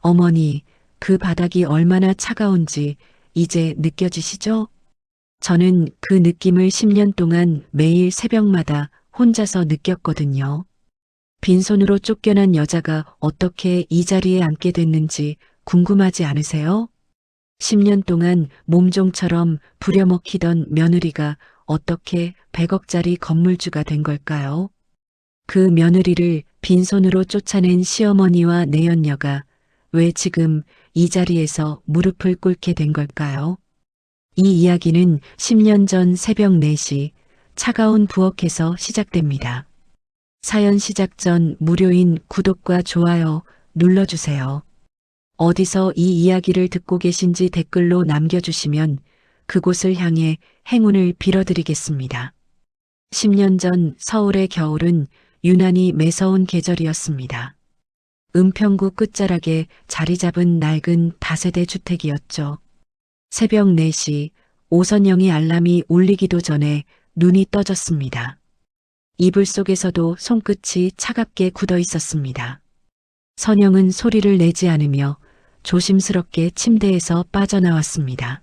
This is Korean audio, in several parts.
어머니, 그 바닥이 얼마나 차가운지 이제 느껴지시죠? 저는 그 느낌을 10년 동안 매일 새벽마다 혼자서 느꼈거든요. 빈손으로 쫓겨난 여자가 어떻게 이 자리에 앉게 됐는지 궁금하지 않으세요? 10년 동안 몸종처럼 부려먹히던 며느리가 어떻게 100억짜리 건물주가 된 걸까요? 그 며느리를 빈손으로 쫓아낸 시어머니와 내연녀가 왜 지금 이 자리에서 무릎을 꿇게 된 걸까요? 이 이야기는 10년 전 새벽 4시 차가운 부엌에서 시작됩니다. 사연 시작 전 무료인 구독과 좋아요 눌러주세요. 어디서 이 이야기를 듣고 계신지 댓글로 남겨주시면 그곳을 향해 행운을 빌어드리겠습니다. 10년 전 서울의 겨울은 유난히 매서운 계절이었습니다. 은평구 끝자락에 자리 잡은 낡은 다세대 주택이었죠. 새벽 4시 오선영이 알람이 울리기도 전에 눈이 떠졌습니다. 이불 속에서도 손끝이 차갑게 굳어 있었습니다. 선영은 소리를 내지 않으며 조심스럽게 침대에서 빠져나왔습니다.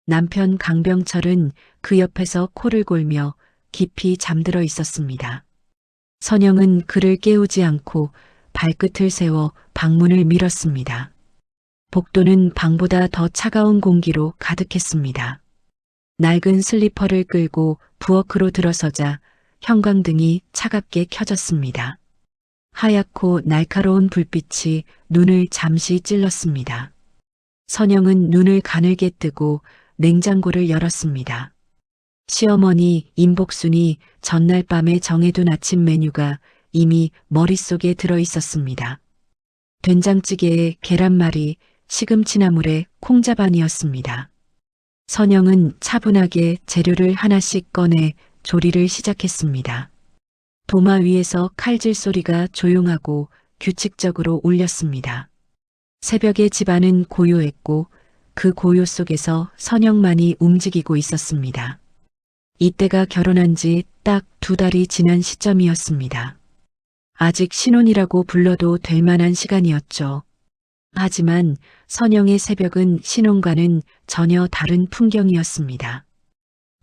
남편 강병철은 그 옆에서 코를 골며 깊이 잠들어 있었습니다. 선영은 그를 깨우지 않고 발끝을 세워 방문을 밀었습니다. 복도는 방보다 더 차가운 공기로 가득했습니다. 낡은 슬리퍼를 끌고 부엌으로 들어서자 형광등이 차갑게 켜졌습니다. 하얗고 날카로운 불빛이 눈을 잠시 찔렀습니다. 선영은 눈을 가늘게 뜨고 냉장고를 열었습니다. 시어머니 임복순이 전날 밤에 정해둔 아침 메뉴가 이미 머릿속에 들어 있었습니다. 된장찌개에 계란말이, 시금치나물에 콩자반이었습니다. 선영은 차분하게 재료를 하나씩 꺼내 조리를 시작했습니다. 도마 위에서 칼질 소리가 조용하고 규칙적으로 울렸습니다. 새벽에 집안은 고요했고 그 고요 속에서 선영만이 움직이고 있었습니다. 이때가 결혼한 지 딱 2달이 지난 시점이었습니다. 아직 신혼이라고 불러도 될 만한 시간이었죠. 하지만 선영의 새벽은 신혼과는 전혀 다른 풍경이었습니다.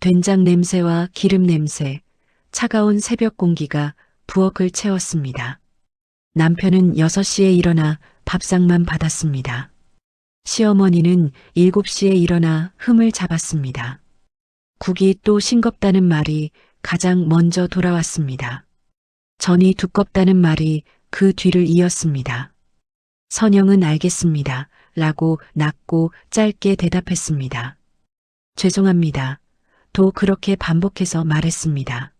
된장 냄새와 기름 냄새, 차가운 새벽 공기가 부엌을 채웠습니다. 남편은 6시에 일어나 밥상만 받았습니다. 시어머니는 7시에 일어나 흠을 잡았습니다. 국이 또 싱겁다는 말이 가장 먼저 돌아왔습니다. 전이 두껍다는 말이 그 뒤를 이었습니다. 선영은 알겠습니다. 라고 낮고 짧게 대답했습니다. 죄송합니다. 또 그렇게 반복해서 말했습니다.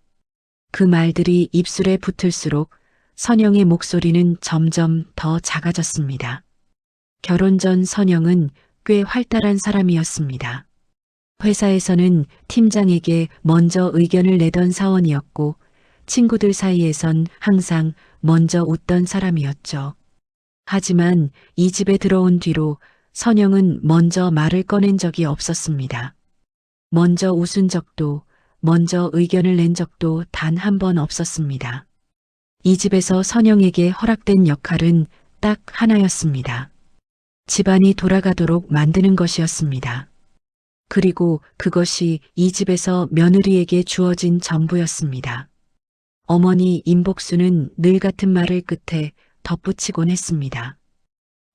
그 말들이 입술에 붙을수록 선영의 목소리는 점점 더 작아졌습니다. 결혼 전 선영은 꽤 활달한 사람이었습니다. 회사에서는 팀장에게 먼저 의견을 내던 사원이었고 친구들 사이에선 항상 먼저 웃던 사람이었죠. 하지만 이 집에 들어온 뒤로 선영은 먼저 말을 꺼낸 적이 없었습니다. 먼저 웃은 적도, 먼저 의견을 낸 적도 단 한 번 없었습니다. 이 집에서 선영에게 허락된 역할은 딱 하나였습니다. 집안이 돌아가도록 만드는 것이었습니다. 그리고 그것이 이 집에서 며느리에게 주어진 전부였습니다. 어머니 임복수는 늘 같은 말을 끝에 덧붙이곤 했습니다.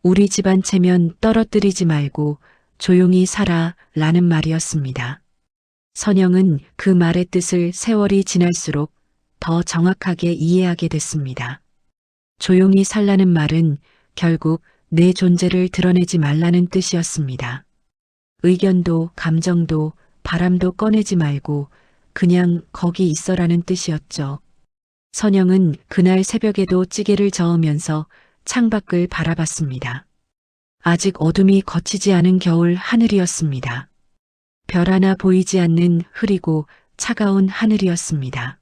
우리 집안 체면 떨어뜨리지 말고 조용히 살아 라는 말이었습니다. 선영은 그 말의 뜻을 세월이 지날수록 더 정확하게 이해하게 됐습니다. 조용히 살라는 말은 결국 내 존재를 드러내지 말라는 뜻이었습니다. 의견도 감정도 바람도 꺼내지 말고 그냥 거기 있어라는 뜻이었죠. 선영은 그날 새벽에도 찌개를 저으면서 창밖을 바라봤습니다. 아직 어둠이 걷히지 않은 겨울 하늘이었습니다. 별 하나 보이지 않는 흐리고 차가운 하늘이었습니다.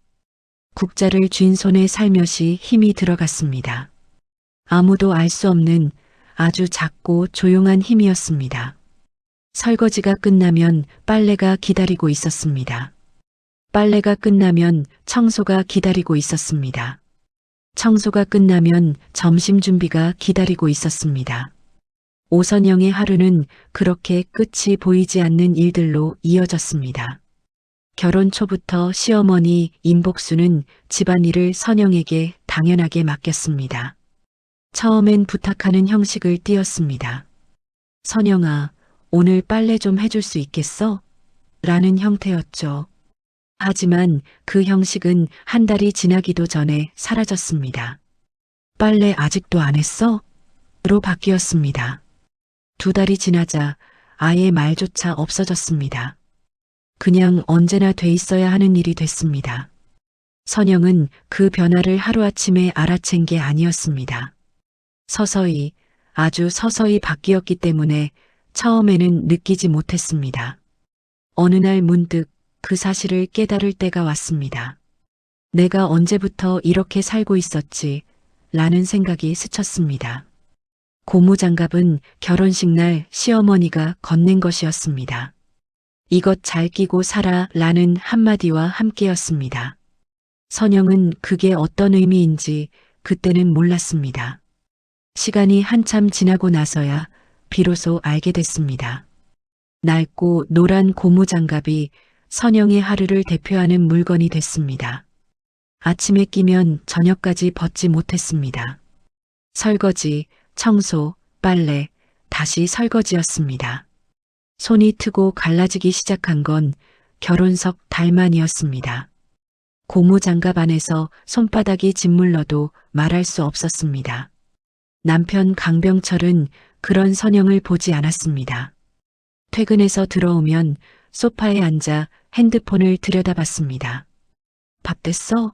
국자를 쥔 손에 살며시 힘이 들어갔습니다. 아무도 알 수 없는 아주 작고 조용한 힘이었습니다. 설거지가 끝나면 빨래가 기다리고 있었습니다. 빨래가 끝나면 청소가 기다리고 있었습니다. 청소가 끝나면 점심 준비가 기다리고 있었습니다. 오선영의 하루는 그렇게 끝이 보이지 않는 일들로 이어졌습니다. 결혼 초부터 시어머니 임복수는 집안일을 선영에게 당연하게 맡겼습니다. 처음엔 부탁하는 형식을 띄었습니다. 선영아, 오늘 빨래 좀 해줄 수 있겠어? 라는 형태였죠. 하지만 그 형식은 한 달이 지나기도 전에 사라졌습니다. 빨래 아직도 안 했어? 로 바뀌었습니다. 2달이 지나자 아예 말조차 없어졌습니다. 그냥 언제나 돼 있어야 하는 일이 됐습니다. 선영은 그 변화를 하루아침에 알아챈 게 아니었습니다. 서서히, 아주 서서히 바뀌었기 때문에 처음에는 느끼지 못했습니다. 어느 날 문득 그 사실을 깨달을 때가 왔습니다. 내가 언제부터 이렇게 살고 있었지? 라는 생각이 스쳤습니다. 고무장갑은 결혼식 날 시어머니가 건넨 것이었습니다. 이것 잘 끼고 살아 라는 한마디와 함께였습니다. 선영은 그게 어떤 의미인지 그때는 몰랐습니다. 시간이 한참 지나고 나서야 비로소 알게 됐습니다. 낡고 노란 고무장갑이 선영의 하루를 대표하는 물건이 됐습니다. 아침에 끼면 저녁까지 벗지 못했습니다. 설거지, 청소, 빨래, 다시 설거지였습니다. 손이 트고 갈라지기 시작한 건 결혼석 달만이었습니다. 고무장갑 안에서 손바닥이 짓물러도 말할 수 없었습니다. 남편 강병철은 그런 선영을 보지 않았습니다. 퇴근해서 들어오면 소파에 앉아 핸드폰을 들여다봤습니다. 밥 됐어?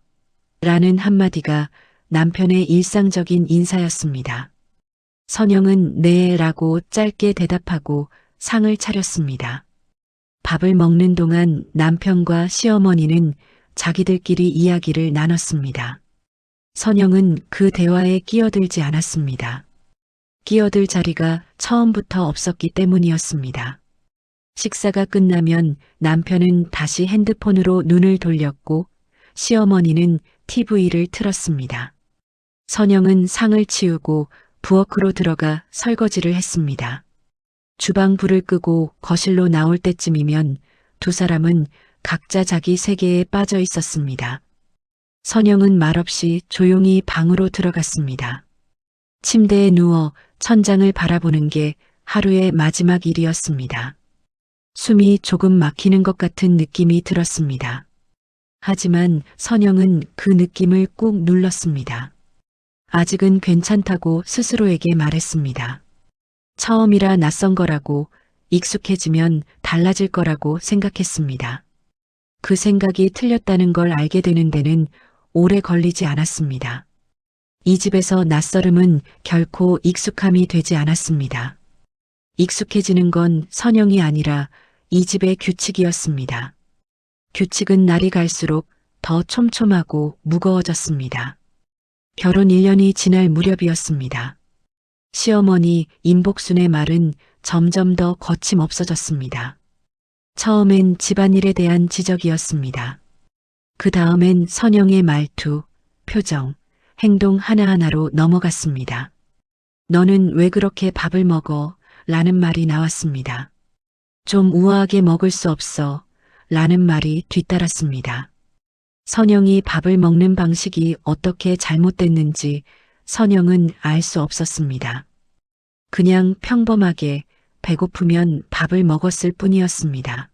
라는 한마디가 남편의 일상적인 인사였습니다. 선영은 네 라고 짧게 대답하고 상을 차렸습니다. 밥을 먹는 동안 남편과 시어머니는 자기들끼리 이야기를 나눴습니다. 선영은 그 대화에 끼어들지 않았습니다. 끼어들 자리가 처음부터 없었기 때문이었습니다. 식사가 끝나면 남편은 다시 핸드폰으로 눈을 돌렸고 시어머니는 TV를 틀었습니다. 선영은 상을 치우고 부엌으로 들어가 설거지를 했습니다. 주방 불을 끄고 거실로 나올 때쯤이면 두 사람은 각자 자기 세계에 빠져 있었습니다. 선영은 말없이 조용히 방으로 들어갔습니다. 침대에 누워 천장을 바라보는 게 하루의 마지막 일이었습니다. 숨이 조금 막히는 것 같은 느낌이 들었습니다. 하지만 선영은 그 느낌을 꾹 눌렀습니다. 아직은 괜찮다고 스스로에게 말했습니다. 처음이라 낯선 거라고, 익숙해지면 달라질 거라고 생각했습니다. 그 생각이 틀렸다는 걸 알게 되는 데는 오래 걸리지 않았습니다. 이 집에서 낯설음은 결코 익숙함이 되지 않았습니다. 익숙해지는 건 선영이 아니라 이 집의 규칙이었습니다. 규칙은 날이 갈수록 더 촘촘하고 무거워졌습니다. 결혼 1년이 지날 무렵이었습니다. 시어머니 임복순의 말은 점점 더 거침없어졌습니다. 처음엔 집안일에 대한 지적이었습니다. 그 다음엔 선영의 말투, 표정, 행동 하나하나로 넘어갔습니다. 너는 왜 그렇게 밥을 먹어? 라는 말이 나왔습니다. 좀 우아하게 먹을 수 없어? 라는 말이 뒤따랐습니다. 선영이 밥을 먹는 방식이 어떻게 잘못됐는지 선영은 알 수 없었습니다. 그냥 평범하게 배고프면 밥을 먹었을 뿐이었습니다.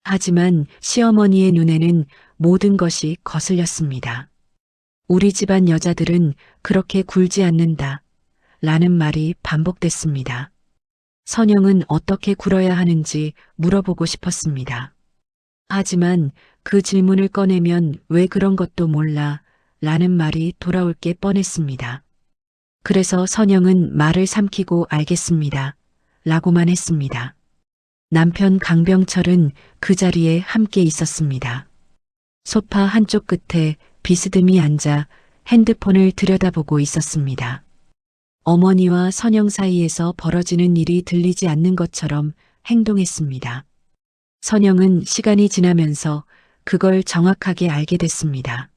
하지만 시어머니의 눈에는 모든 것이 거슬렸습니다. 우리 집안 여자들은 그렇게 굴지 않는다. 라는 말이 반복됐습니다. 선영은 어떻게 굴어야 하는지 물어보고 싶었습니다. 하지만 그 질문을 꺼내면 왜 그런 것도 몰라 라는 말이 돌아올 게 뻔했습니다. 그래서 선영은 말을 삼키고 알겠습니다. 라고만 했습니다. 남편 강병철은 그 자리에 함께 있었습니다. 소파 한쪽 끝에 비스듬히 앉아 핸드폰을 들여다보고 있었습니다. 어머니와 선영 사이에서 벌어지는 일이 들리지 않는 것처럼 행동했습니다. 선영은 시간이 지나면서 그걸 정확하게 알게 됐습니다.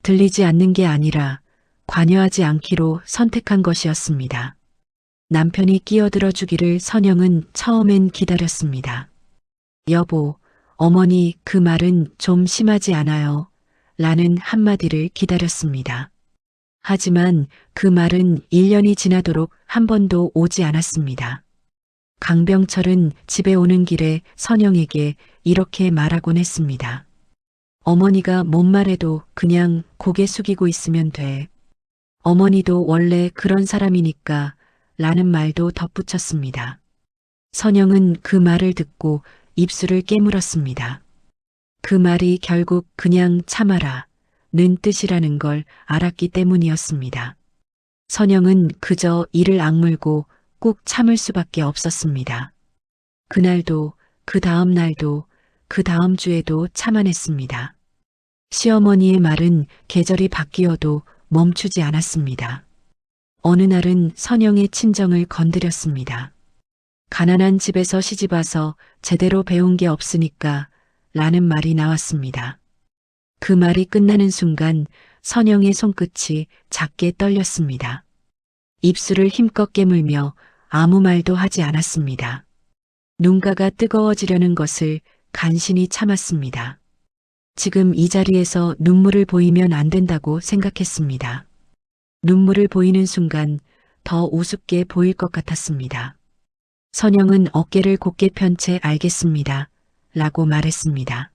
들리지 않는 게 아니라 관여하지 않기로 선택한 것이었습니다. 남편이 끼어들어 주기를 선영은 처음엔 기다렸습니다. 여보, 어머니 그 말은 좀 심하지 않아요? 라는 한마디를 기다렸습니다. 하지만 그 말은 1년이 지나도록 한 번도 오지 않았습니다. 강병철은 집에 오는 길에 선영에게 이렇게 말하곤 했습니다. 어머니가 뭔 말해도 그냥 고개 숙이고 있으면 돼. 어머니도 원래 그런 사람이니까 라는 말도 덧붙였습니다. 선영은 그 말을 듣고 입술을 깨물었습니다. 그 말이 결국 그냥 참아라 는 뜻이라는 걸 알았기 때문이었습니다. 선영은 그저 이를 악물고 꾹 참을 수밖에 없었습니다. 그날도, 그 다음 날도, 그 다음 주에도 참아냈습니다. 시어머니의 말은 계절이 바뀌어도 멈추지 않았습니다. 어느 날은 선영의 친정을 건드렸습니다. 가난한 집에서 시집와서 제대로 배운 게 없으니까 라는 말이 나왔습니다. 그 말이 끝나는 순간 선영의 손끝이 작게 떨렸습니다. 입술을 힘껏 깨물며 아무 말도 하지 않았습니다. 눈가가 뜨거워지려는 것을 간신히 참았습니다. 지금 이 자리에서 눈물을 보이면 안 된다고 생각했습니다. 눈물을 보이는 순간 더 우습게 보일 것 같았습니다. 선영은 어깨를 곧게 편 채 알겠습니다. 라고 말했습니다.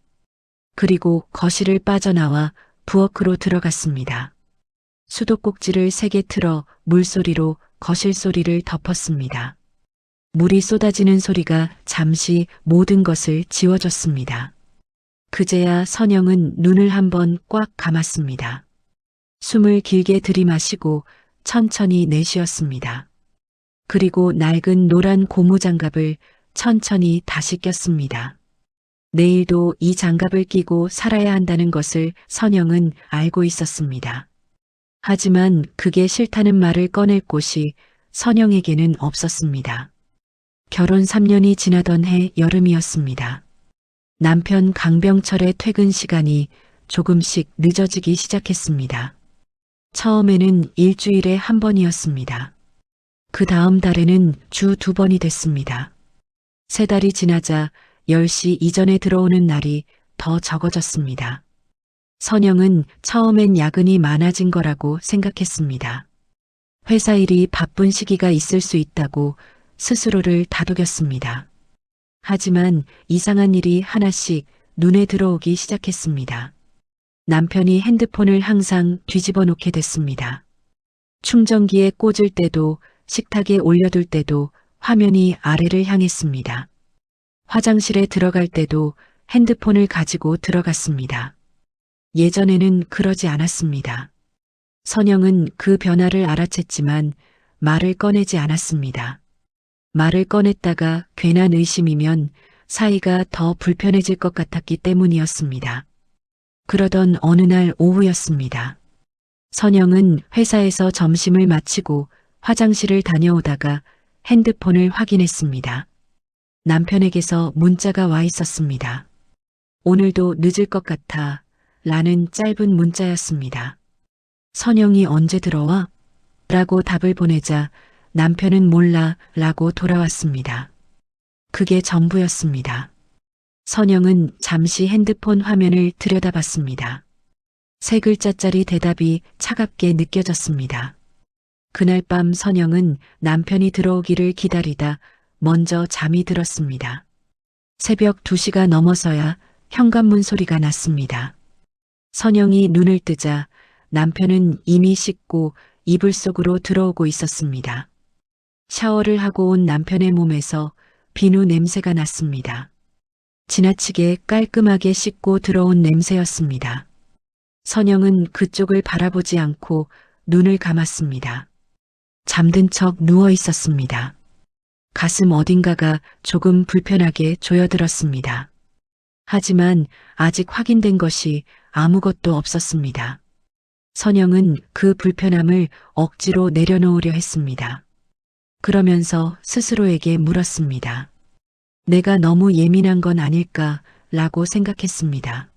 그리고 거실을 빠져나와 부엌으로 들어갔습니다. 수도꼭지를 3개 틀어 물소리로 거실 소리를 덮었습니다. 물이 쏟아지는 소리가 잠시 모든 것을 지워줬습니다. 그제야 선영은 눈을 한번 꽉 감았습니다. 숨을 길게 들이마시고 천천히 내쉬었습니다. 그리고 낡은 노란 고무장갑을 천천히 다시 꼈습니다. 내일도 이 장갑을 끼고 살아야 한다는 것을 선영은 알고 있었습니다. 하지만 그게 싫다는 말을 꺼낼 곳이 선영에게는 없었습니다. 결혼 3년이 지나던 해 여름이었습니다. 남편 강병철의 퇴근 시간이 조금씩 늦어지기 시작했습니다. 처음에는 일주일에 한 번이었습니다. 그 다음 달에는 주 2번이 됐습니다. 3달이 지나자 10시 이전에 들어오는 날이 더 적어졌습니다. 선영은 처음엔 야근이 많아진 거라고 생각했습니다. 회사 일이 바쁜 시기가 있을 수 있다고 스스로를 다독였습니다. 하지만 이상한 일이 하나씩 눈에 들어오기 시작했습니다. 남편이 핸드폰을 항상 뒤집어 놓게 됐습니다. 충전기에 꽂을 때도 식탁에 올려둘 때도 화면이 아래를 향했습니다. 화장실에 들어갈 때도 핸드폰을 가지고 들어갔습니다. 예전에는 그러지 않았습니다. 선영은 그 변화를 알아챘지만 말을 꺼내지 않았습니다. 말을 꺼냈다가 괜한 의심이면 사이가 더 불편해질 것 같았기 때문이었습니다. 그러던 어느 날 오후였습니다. 선영은 회사에서 점심을 마치고 화장실을 다녀오다가 핸드폰을 확인했습니다. 남편에게서 문자가 와 있었습니다. 오늘도 늦을 것 같아 라는 짧은 문자였습니다. 선영이 언제 들어와? 라고 답을 보내자 남편은 몰라 라고 돌아왔습니다. 그게 전부였습니다. 선영은 잠시 핸드폰 화면을 들여다봤습니다. 3글자짜리 대답이 차갑게 느껴졌습니다. 그날 밤 선영은 남편이 들어오기를 기다리다 먼저 잠이 들었습니다. 새벽 2시가 넘어서야 현관문 소리가 났습니다. 선영이 눈을 뜨자 남편은 이미 씻고 이불 속으로 들어오고 있었습니다. 샤워를 하고 온 남편의 몸에서 비누 냄새가 났습니다. 지나치게 깔끔하게 씻고 들어온 냄새였습니다. 선영은 그쪽을 바라보지 않고 눈을 감았습니다. 잠든 척 누워 있었습니다. 가슴 어딘가가 조금 불편하게 조여들었습니다. 하지만 아직 확인된 것이 아무것도 없었습니다. 선영은 그 불편함을 억지로 내려놓으려 했습니다. 그러면서 스스로에게 물었습니다. 내가 너무 예민한 건 아닐까 라고 생각했습니다.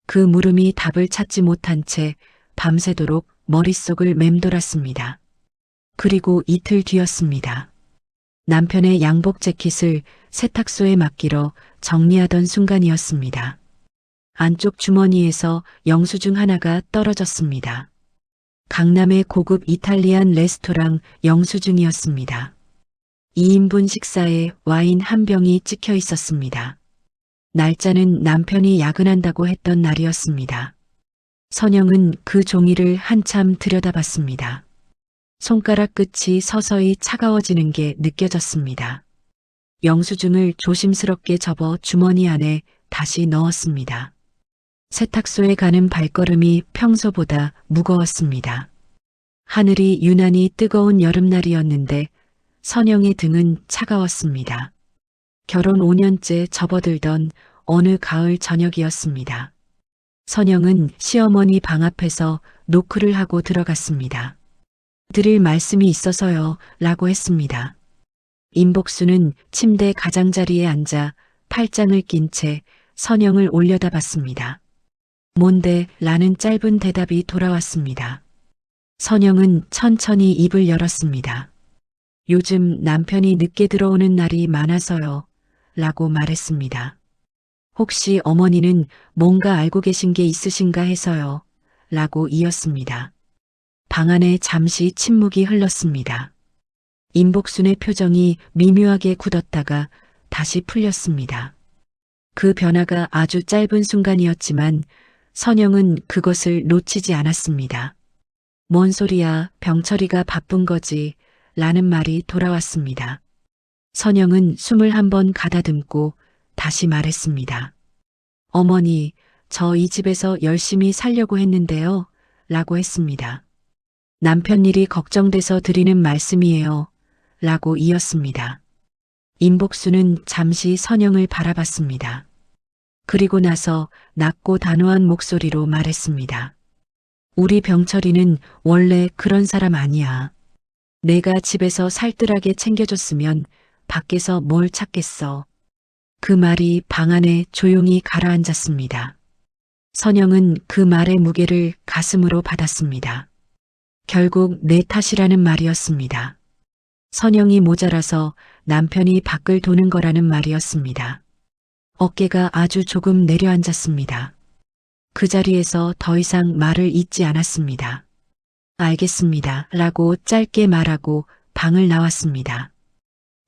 그 물음이 답을 찾지 못한 채 밤새도록 머릿속을 맴돌았습니다. 그리고 이틀 뒤였습니다. 남편의 양복 재킷을 세탁소에 맡기러 정리하던 순간이었습니다. 안쪽 주머니에서 영수증 하나가 떨어졌습니다. 강남의 고급 이탈리안 레스토랑 영수증이었습니다. 2인분 식사에 와인 한 병이 찍혀 있었습니다. 날짜는 남편이 야근한다고 했던 날이었습니다. 선영은 그 종이를 한참 들여다봤습니다. 손가락 끝이 서서히 차가워지는 게 느껴졌습니다. 영수증을 조심스럽게 접어 주머니 안에 다시 넣었습니다. 세탁소에 가는 발걸음이 평소보다 무거웠습니다. 하늘이 유난히 뜨거운 여름날이었는데 선영의 등은 차가웠습니다. 결혼 5년째 접어들던 어느 가을 저녁이었습니다. 선영은 시어머니 방 앞에서 노크를 하고 들어갔습니다. 드릴 말씀이 있어서요 라고 했습니다. 임복수는 침대 가장자리에 앉아 팔짱을 낀 채 선영을 올려다봤습니다. 뭔데? 라는 짧은 대답이 돌아왔습니다. 선영은 천천히 입을 열었습니다. 요즘 남편이 늦게 들어오는 날이 많아서요 라고 말했습니다. 혹시 어머니는 뭔가 알고 계신 게 있으신가 해서요 라고 이었습니다. 방 안에 잠시 침묵이 흘렀습니다. 임복순의 표정이 미묘하게 굳었다가 다시 풀렸습니다. 그 변화가 아주 짧은 순간이었지만 선영은 그것을 놓치지 않았습니다. 뭔 소리야, 병철이가 바쁜 거지 라는 말이 돌아왔습니다. 선영은 숨을 한번 가다듬고 다시 말했습니다. 어머니, 저 이 집에서 열심히 살려고 했는데요 라고 했습니다. 남편 일이 걱정돼서 드리는 말씀이에요 라고 이었습니다. 임복수는 잠시 선영을 바라봤습니다. 그리고 나서 낮고 단호한 목소리로 말했습니다. 우리 병철이는 원래 그런 사람 아니야. 내가 집에서 살뜰하게 챙겨줬으면 밖에서 뭘 찾겠어. 그 말이 방 안에 조용히 가라앉았습니다. 선영은 그 말의 무게를 가슴으로 받았습니다. 결국 내 탓이라는 말이었습니다. 선영이 모자라서 남편이 밖을 도는 거라는 말이었습니다. 어깨가 아주 조금 내려앉았습니다. 그 자리에서 더 이상 말을 잇지 않았습니다. 알겠습니다 라고 짧게 말하고 방을 나왔습니다.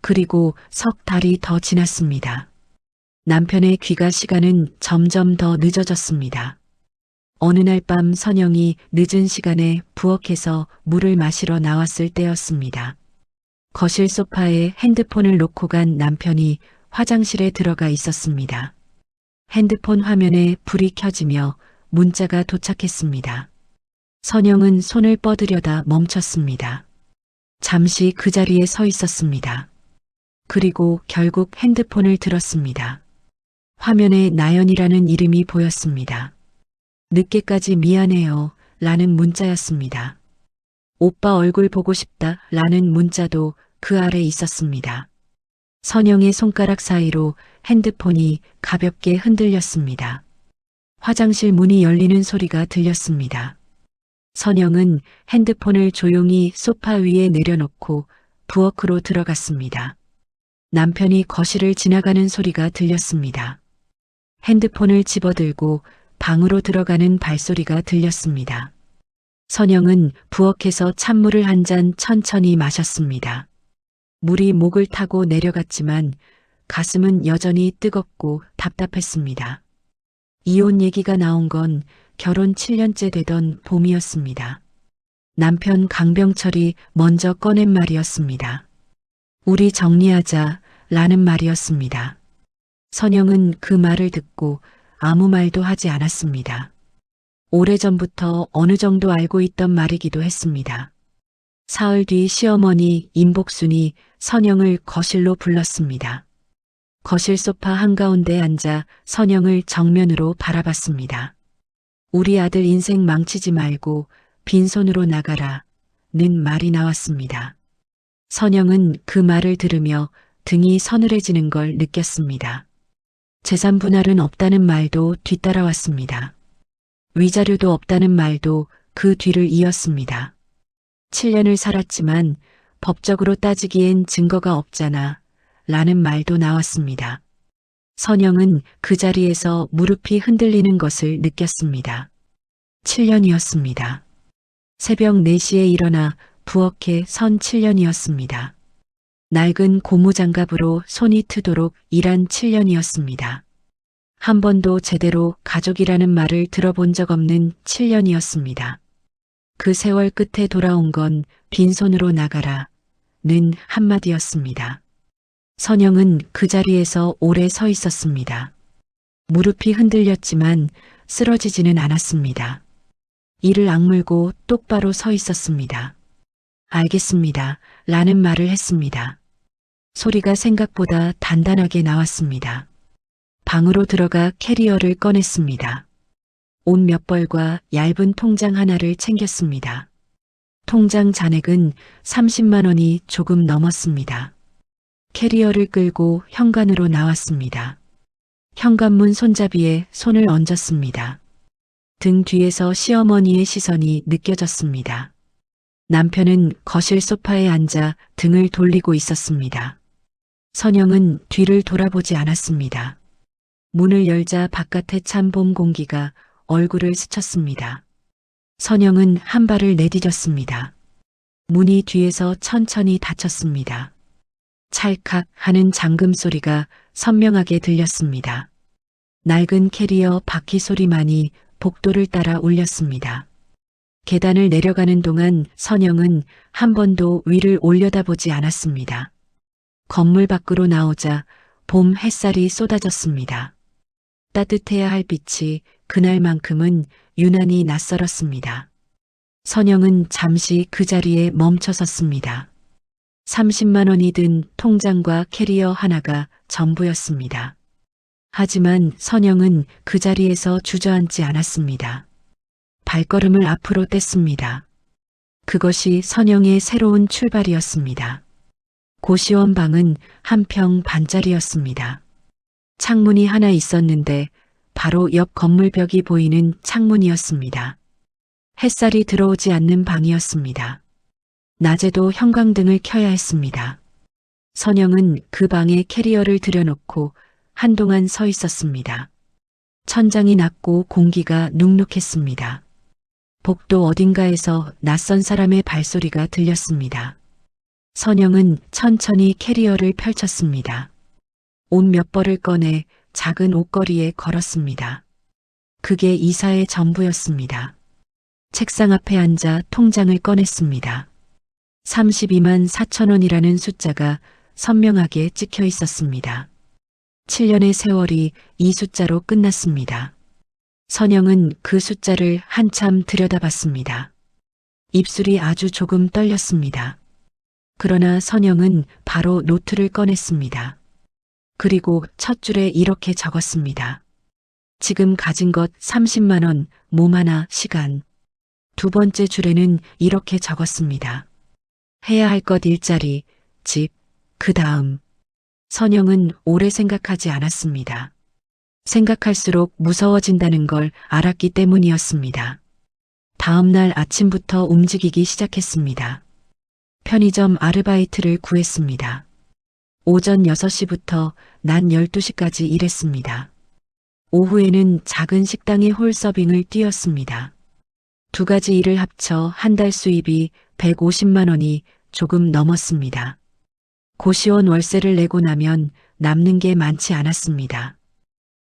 그리고 석 달이 더 지났습니다. 남편의 귀가 시간은 점점 더 늦어졌습니다. 어느 날 밤 선영이 늦은 시간에 부엌에서 물을 마시러 나왔을 때였습니다. 거실 소파에 핸드폰을 놓고 간 남편이 화장실에 들어가 있었습니다. 핸드폰 화면에 불이 켜지며 문자가 도착했습니다. 선영은 손을 뻗으려다 멈췄습니다. 잠시 그 자리에 서 있었습니다. 그리고 결국 핸드폰을 들었습니다. 화면에 나연이라는 이름이 보였습니다. 늦게까지 미안해요 라는 문자였습니다. 오빠 얼굴 보고 싶다 라는 문자도 그 아래 있었습니다. 선영의 손가락 사이로 핸드폰이 가볍게 흔들렸습니다. 화장실 문이 열리는 소리가 들렸습니다. 선영은 핸드폰을 조용히 소파 위에 내려놓고 부엌으로 들어갔습니다. 남편이 거실을 지나가는 소리가 들렸습니다. 핸드폰을 집어들고 방으로 들어가는 발소리가 들렸습니다. 선영은 부엌에서 찬물을 한 잔 천천히 마셨습니다. 물이 목을 타고 내려갔지만 가슴은 여전히 뜨겁고 답답했습니다. 이혼 얘기가 나온 건 결혼 7년째 되던 봄이었습니다. 남편 강병철이 먼저 꺼낸 말이었습니다. 우리 정리하자 라는 말이었습니다. 선영은 그 말을 듣고 아무 말도 하지 않았습니다. 오래전부터 어느 정도 알고 있던 말이기도 했습니다. 사흘 뒤 시어머니 임복순이 선영을 거실로 불렀습니다. 거실 소파 한가운데 앉아 선영을 정면으로 바라봤습니다. 우리 아들 인생 망치지 말고 빈손으로 나가라 는 말이 나왔습니다. 선영은 그 말을 들으며 등이 서늘해지는 걸 느꼈습니다. 재산 분할은 없다는 말도 뒤따라왔습니다. 위자료도 없다는 말도 그 뒤를 이었습니다. 7년을 살았지만 법적으로 따지기엔 증거가 없잖아. 라는 말도 나왔습니다. 선영은 그 자리에서 무릎이 흔들리는 것을 느꼈습니다. 7년이었습니다. 새벽 4시에 일어나 부엌에 선 7년이었습니다. 낡은 고무장갑으로 손이 트도록 일한 7년이었습니다. 한 번도 제대로 가족이라는 말을 들어본 적 없는 7년이었습니다. 그 세월 끝에 돌아온 건 빈손으로 나가라 는 한마디였습니다. 선영은 그 자리에서 오래 서 있었습니다. 무릎이 흔들렸지만 쓰러지지는 않았습니다. 이를 악물고 똑바로 서 있었습니다. 알겠습니다. 라는 말을 했습니다. 소리가 생각보다 단단하게 나왔습니다. 방으로 들어가 캐리어를 꺼냈습니다. 옷 몇 벌과 얇은 통장 하나를 챙겼습니다. 통장 잔액은 30만 원이 조금 넘었습니다. 캐리어를 끌고 현관으로 나왔습니다. 현관문 손잡이에 손을 얹었습니다. 등 뒤에서 시어머니의 시선이 느껴졌습니다. 남편은 거실 소파에 앉아 등을 돌리고 있었습니다. 선영은 뒤를 돌아보지 않았습니다. 문을 열자 바깥의 찬 봄 공기가 얼굴을 스쳤습니다. 선영은 한 발을 내디뎠습니다. 문이 뒤에서 천천히 닫혔습니다. 찰칵 하는 잠금 소리가 선명하게 들렸습니다. 낡은 캐리어 바퀴 소리만이 복도를 따라 울렸습니다. 계단을 내려가는 동안 선영은 한 번도 위를 올려다보지 않았습니다. 건물 밖으로 나오자 봄 햇살이 쏟아졌습니다. 따뜻해야 할 빛이 그날만큼은 유난히 낯설었습니다. 선영은 잠시 그 자리에 멈춰 섰습니다. 30만 원이 든 통장과 캐리어 하나가 전부였습니다. 하지만 선영은 그 자리에서 주저앉지 않았습니다. 발걸음을 앞으로 뗐습니다. 그것이 선영의 새로운 출발이었습니다. 고시원 방은 한 평 반짜리였습니다. 창문이 하나 있었는데 바로 옆 건물 벽이 보이는 창문이었습니다. 햇살이 들어오지 않는 방이었습니다. 낮에도 형광등을 켜야 했습니다. 선영은 그 방에 캐리어를 들여놓고 한동안 서 있었습니다. 천장이 낮고 공기가 눅눅했습니다. 복도 어딘가에서 낯선 사람의 발소리가 들렸습니다. 선영은 천천히 캐리어를 펼쳤습니다. 옷 몇 벌을 꺼내 작은 옷걸이에 걸었습니다. 그게 이사의 전부였습니다. 책상 앞에 앉아 통장을 꺼냈습니다. 32만 4천 원이라는 숫자가 선명하게 찍혀 있었습니다. 7년의 세월이 이 숫자로 끝났습니다. 선영은 그 숫자를 한참 들여다봤습니다. 입술이 아주 조금 떨렸습니다. 그러나 선영은 바로 노트를 꺼냈습니다. 그리고 첫 줄에 이렇게 적었습니다. 지금 가진 것 30만 원, 몸 하나, 시간. 두 번째 줄에는 이렇게 적었습니다. 해야 할 것 일자리, 집, 그 다음. 선영은 오래 생각하지 않았습니다. 생각할수록 무서워진다는 걸 알았기 때문이었습니다. 다음 날 아침부터 움직이기 시작했습니다. 편의점 아르바이트를 구했습니다. 오전 6시부터 낮 12시까지 일했습니다. 오후에는 작은 식당의 홀서빙을 뛰었습니다. 두 가지 일을 합쳐 한 달 수입이 150만 원이 조금 넘었습니다. 고시원 월세를 내고 나면 남는 게 많지 않았습니다.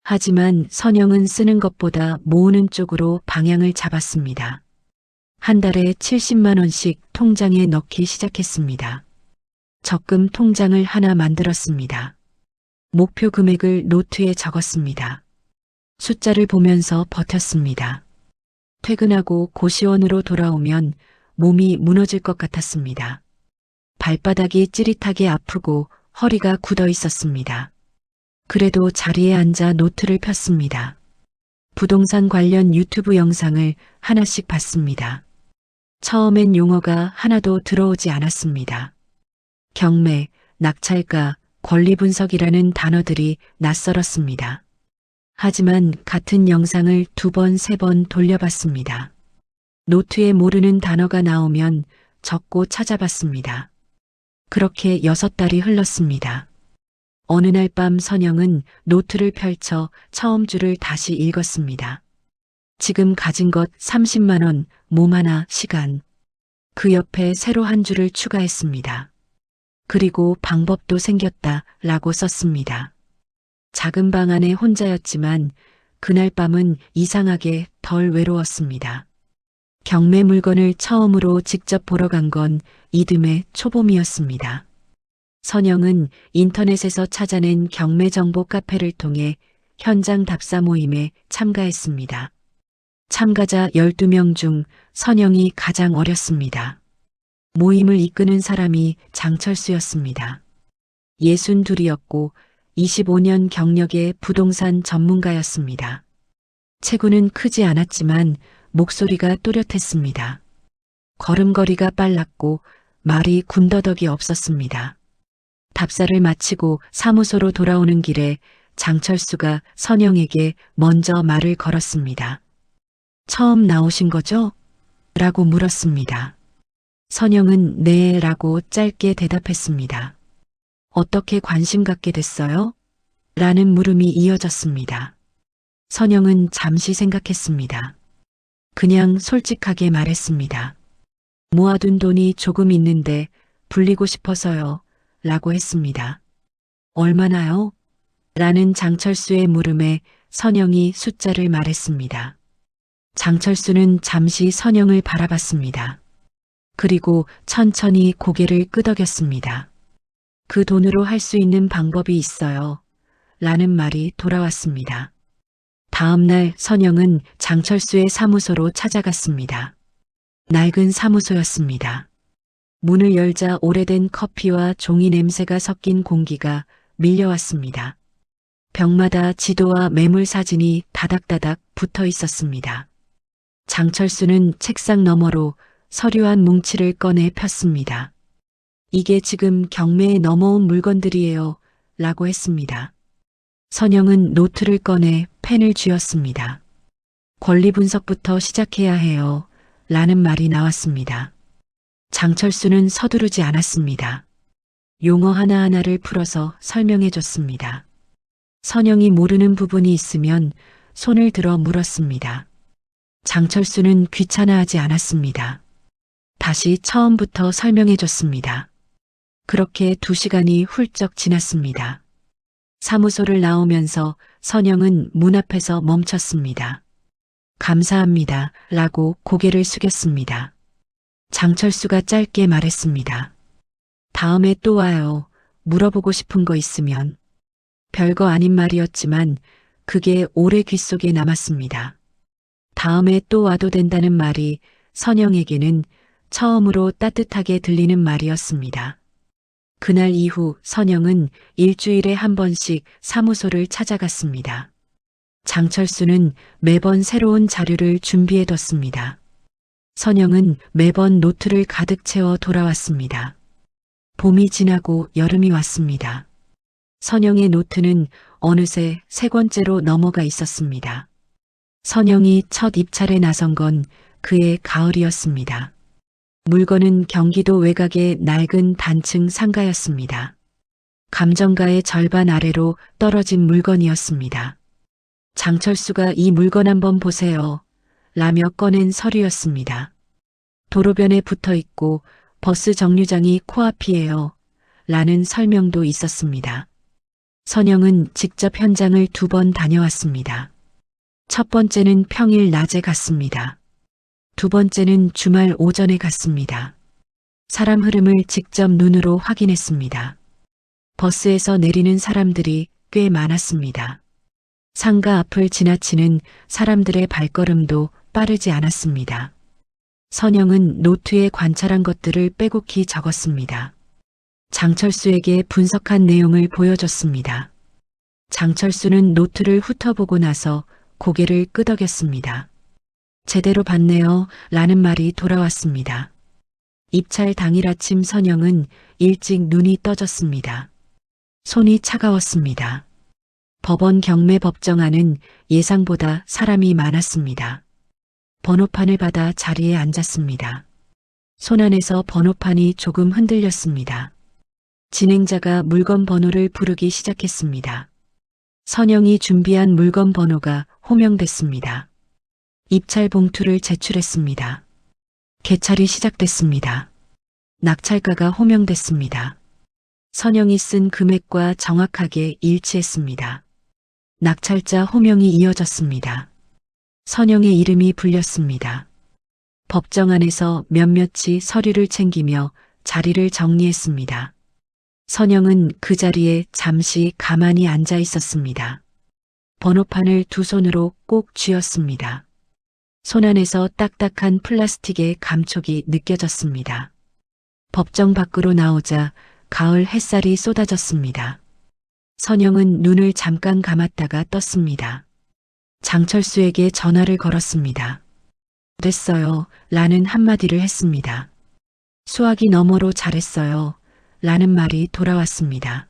하지만 선영은 쓰는 것보다 모으는 쪽으로 방향을 잡았습니다. 한 달에 70만 원씩 통장에 넣기 시작했습니다. 적금 통장을 하나 만들었습니다. 목표 금액을 노트에 적었습니다. 숫자를 보면서 버텼습니다. 퇴근하고 고시원으로 돌아오면 몸이 무너질 것 같았습니다. 발바닥이 찌릿하게 아프고 허리가 굳어 있었습니다. 그래도 자리에 앉아 노트를 폈습니다. 부동산 관련 유튜브 영상을 하나씩 봤습니다. 처음엔 용어가 하나도 들어오지 않았습니다. 경매, 낙찰가, 권리분석이라는 단어들이 낯설었습니다. 하지만 같은 영상을 2번, 3번 돌려봤습니다. 노트에 모르는 단어가 나오면 적고 찾아봤습니다. 그렇게 6달이 흘렀습니다. 어느 날 밤 선영은 노트를 펼쳐 처음 줄을 다시 읽었습니다. 지금 가진 것 30만 원, 몸 하나, 시간. 그 옆에 새로 한 줄을 추가했습니다. 그리고 방법도 생겼다 라고 썼습니다. 작은 방 안에 혼자였지만 그날 밤은 이상하게 덜 외로웠습니다. 경매 물건을 처음으로 직접 보러 간 건 이듬해 초봄이었습니다. 선영은 인터넷에서 찾아낸 경매 정보 카페를 통해 현장 답사 모임에 참가했습니다. 참가자 12명 중 선영이 가장 어렸습니다. 모임을 이끄는 사람이 장철수였습니다. 62이었고 25년 경력의 부동산 전문가였습니다. 체구는 크지 않았지만 목소리가 또렷했습니다. 걸음걸이가 빨랐고 말이 군더더기 없었습니다. 답사를 마치고 사무소로 돌아오는 길에 장철수가 선영에게 먼저 말을 걸었습니다. 처음 나오신 거죠? 라고 물었습니다. 선영은 네 라고 짧게 대답했습니다. 어떻게 관심 갖게 됐어요? 라는 물음이 이어졌습니다. 선영은 잠시 생각했습니다. 그냥 솔직하게 말했습니다. 모아둔 돈이 조금 있는데 불리고 싶어서요. 라고 했습니다. 얼마나요? 라는 장철수의 물음에 선영이 숫자를 말했습니다. 장철수는 잠시 선영을 바라봤습니다. 그리고 천천히 고개를 끄덕였습니다. 그 돈으로 할 수 있는 방법이 있어요. 라는 말이 돌아왔습니다. 다음 날 선영은 장철수의 사무소로 찾아갔습니다. 낡은 사무소였습니다. 문을 열자 오래된 커피와 종이 냄새가 섞인 공기가 밀려왔습니다. 벽마다 지도와 매물 사진이 다닥다닥 붙어 있었습니다. 장철수는 책상 너머로 서류 한 뭉치를 꺼내 폈습니다. 이게 지금 경매에 넘어온 물건들이에요. 라고 했습니다. 선영은 노트를 꺼내 펜을 쥐었습니다. 권리 분석부터 시작해야 해요. 라는 말이 나왔습니다. 장철수는 서두르지 않았습니다. 용어 하나하나를 풀어서 설명해 줬습니다. 선영이 모르는 부분이 있으면 손을 들어 물었습니다. 장철수는 귀찮아하지 않았습니다. 다시 처음부터 설명해 줬습니다. 그렇게 2시간이 훌쩍 지났습니다. 사무소를 나오면서 선영은 문 앞에서 멈췄습니다. 감사합니다. 라고 고개를 숙였습니다. 장철수가 짧게 말했습니다. 다음에 또 와요. 물어보고 싶은 거 있으면. 별거 아닌 말이었지만 그게 오래 귓속에 남았습니다. 다음에 또 와도 된다는 말이 선영에게는 처음으로 따뜻하게 들리는 말이었습니다. 그날 이후 선영은 일주일에 한 번씩 사무소를 찾아갔습니다. 장철수는 매번 새로운 자료를 준비해뒀습니다. 선영은 매번 노트를 가득 채워 돌아왔습니다. 봄이 지나고 여름이 왔습니다. 선영의 노트는 어느새 3권째로 넘어가 있었습니다. 선영이 첫 입찰에 나선 건 그해 가을이었습니다. 물건은 경기도 외곽의 낡은 단층 상가였습니다. 감정가의 절반 아래로 떨어진 물건이었습니다. 장철수가 이 물건 한번 보세요. 라며 꺼낸 서류였습니다. 도로변에 붙어 있고 버스 정류장이 코앞이에요. 라는 설명도 있었습니다. 선영은 직접 현장을 2번 다녀왔습니다. 첫 번째는 평일 낮에 갔습니다. 2번째는 주말 오전에 갔습니다. 사람 흐름을 직접 눈으로 확인했습니다. 버스에서 내리는 사람들이 꽤 많았습니다. 상가 앞을 지나치는 사람들의 발걸음도 빠르지 않았습니다. 선영은 노트에 관찰한 것들을 빼곡히 적었습니다. 장철수에게 분석한 내용을 보여줬습니다. 장철수는 노트를 훑어보고 나서 고개를 끄덕였습니다. 제대로 봤네요. 라는 말이 돌아왔습니다. 입찰 당일 아침 선영은 일찍 눈이 떠졌습니다. 손이 차가웠습니다. 법원 경매 법정안은 예상보다 사람이 많았습니다. 번호판을 받아 자리에 앉았습니다. 손안에서 번호판이 조금 흔들렸습니다. 진행자가 물건 번호를 부르기 시작했습니다. 선영이 준비한 물건 번호가 호명됐습니다. 입찰 봉투를 제출했습니다. 개찰이 시작됐습니다. 낙찰가가 호명됐습니다. 선영이 쓴 금액과 정확하게 일치했습니다. 낙찰자 호명이 이어졌습니다. 선영의 이름이 불렸습니다. 법정 안에서 몇몇이 서류를 챙기며 자리를 정리했습니다. 선영은 그 자리에 잠시 가만히 앉아 있었습니다. 번호판을 두 손으로 꼭 쥐었습니다. 손안에서 딱딱한 플라스틱의 감촉이 느껴졌습니다. 법정 밖으로 나오자 가을 햇살이 쏟아졌습니다. 선영은 눈을 잠깐 감았다가 떴습니다. 장철수에게 전화를 걸었습니다. 됐어요. 라는 한마디를 했습니다. 수화기 너머로 잘했어요. 라는 말이 돌아왔습니다.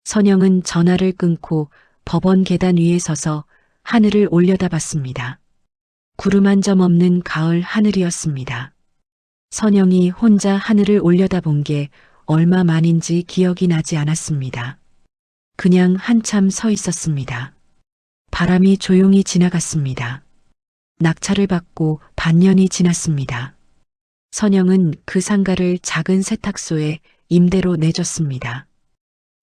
선영은 전화를 끊고 법원 계단 위에 서서 하늘을 올려다봤습니다. 구름 한 점 없는 가을 하늘이었습니다. 선영이 혼자 하늘을 올려다본 게 얼마 만인지 기억이 나지 않았습니다. 그냥 한참 서 있었습니다. 바람이 조용히 지나갔습니다. 낙찰을 받고 반년이 지났습니다. 선영은 그 상가를 작은 세탁소에 임대로 내줬습니다.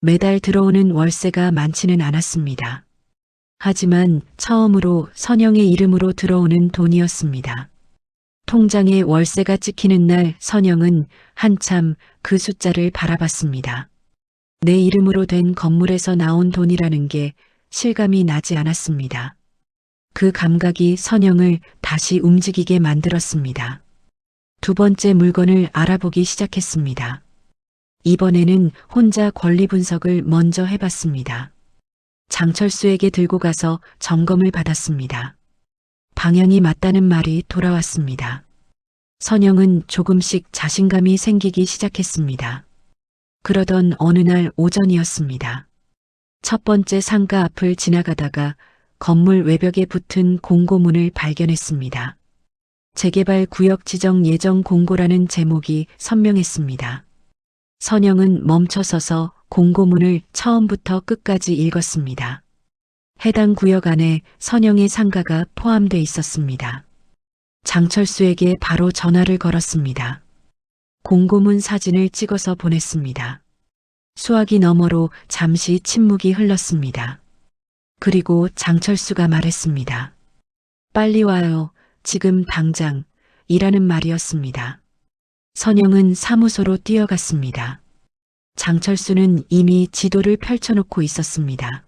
매달 들어오는 월세가 많지는 않았습니다. 하지만 처음으로 선영의 이름으로 들어오는 돈이었습니다. 통장에 월세가 찍히는 날 선영은 한참 그 숫자를 바라봤습니다. 내 이름으로 된 건물에서 나온 돈이라는 게 실감이 나지 않았습니다. 그 감각이 선영을 다시 움직이게 만들었습니다. 두 번째 물건을 알아보기 시작했습니다. 이번에는 혼자 권리 분석을 먼저 해봤습니다. 장철수에게 들고 가서 점검을 받았습니다. 방향이 맞다는 말이 돌아왔습니다. 선영은 조금씩 자신감이 생기기 시작했습니다. 그러던 어느 날 오전이었습니다. 첫 번째 상가 앞을 지나가다가 건물 외벽에 붙은 공고문을 발견했습니다. 재개발 구역 지정 예정 공고라는 제목이 선명했습니다. 선영은 멈춰서서 공고문을 처음부터 끝까지 읽었습니다. 해당 구역 안에 선영의 상가가 포함돼 있었습니다. 장철수에게 바로 전화를 걸었습니다. 공고문 사진을 찍어서 보냈습니다. 수화기 너머로 잠시 침묵이 흘렀습니다. 그리고 장철수가 말했습니다. 빨리 와요. 지금 당장. 이라는 말이었습니다. 선영은 사무소로 뛰어갔습니다. 장철수는 이미 지도를 펼쳐놓고 있었습니다.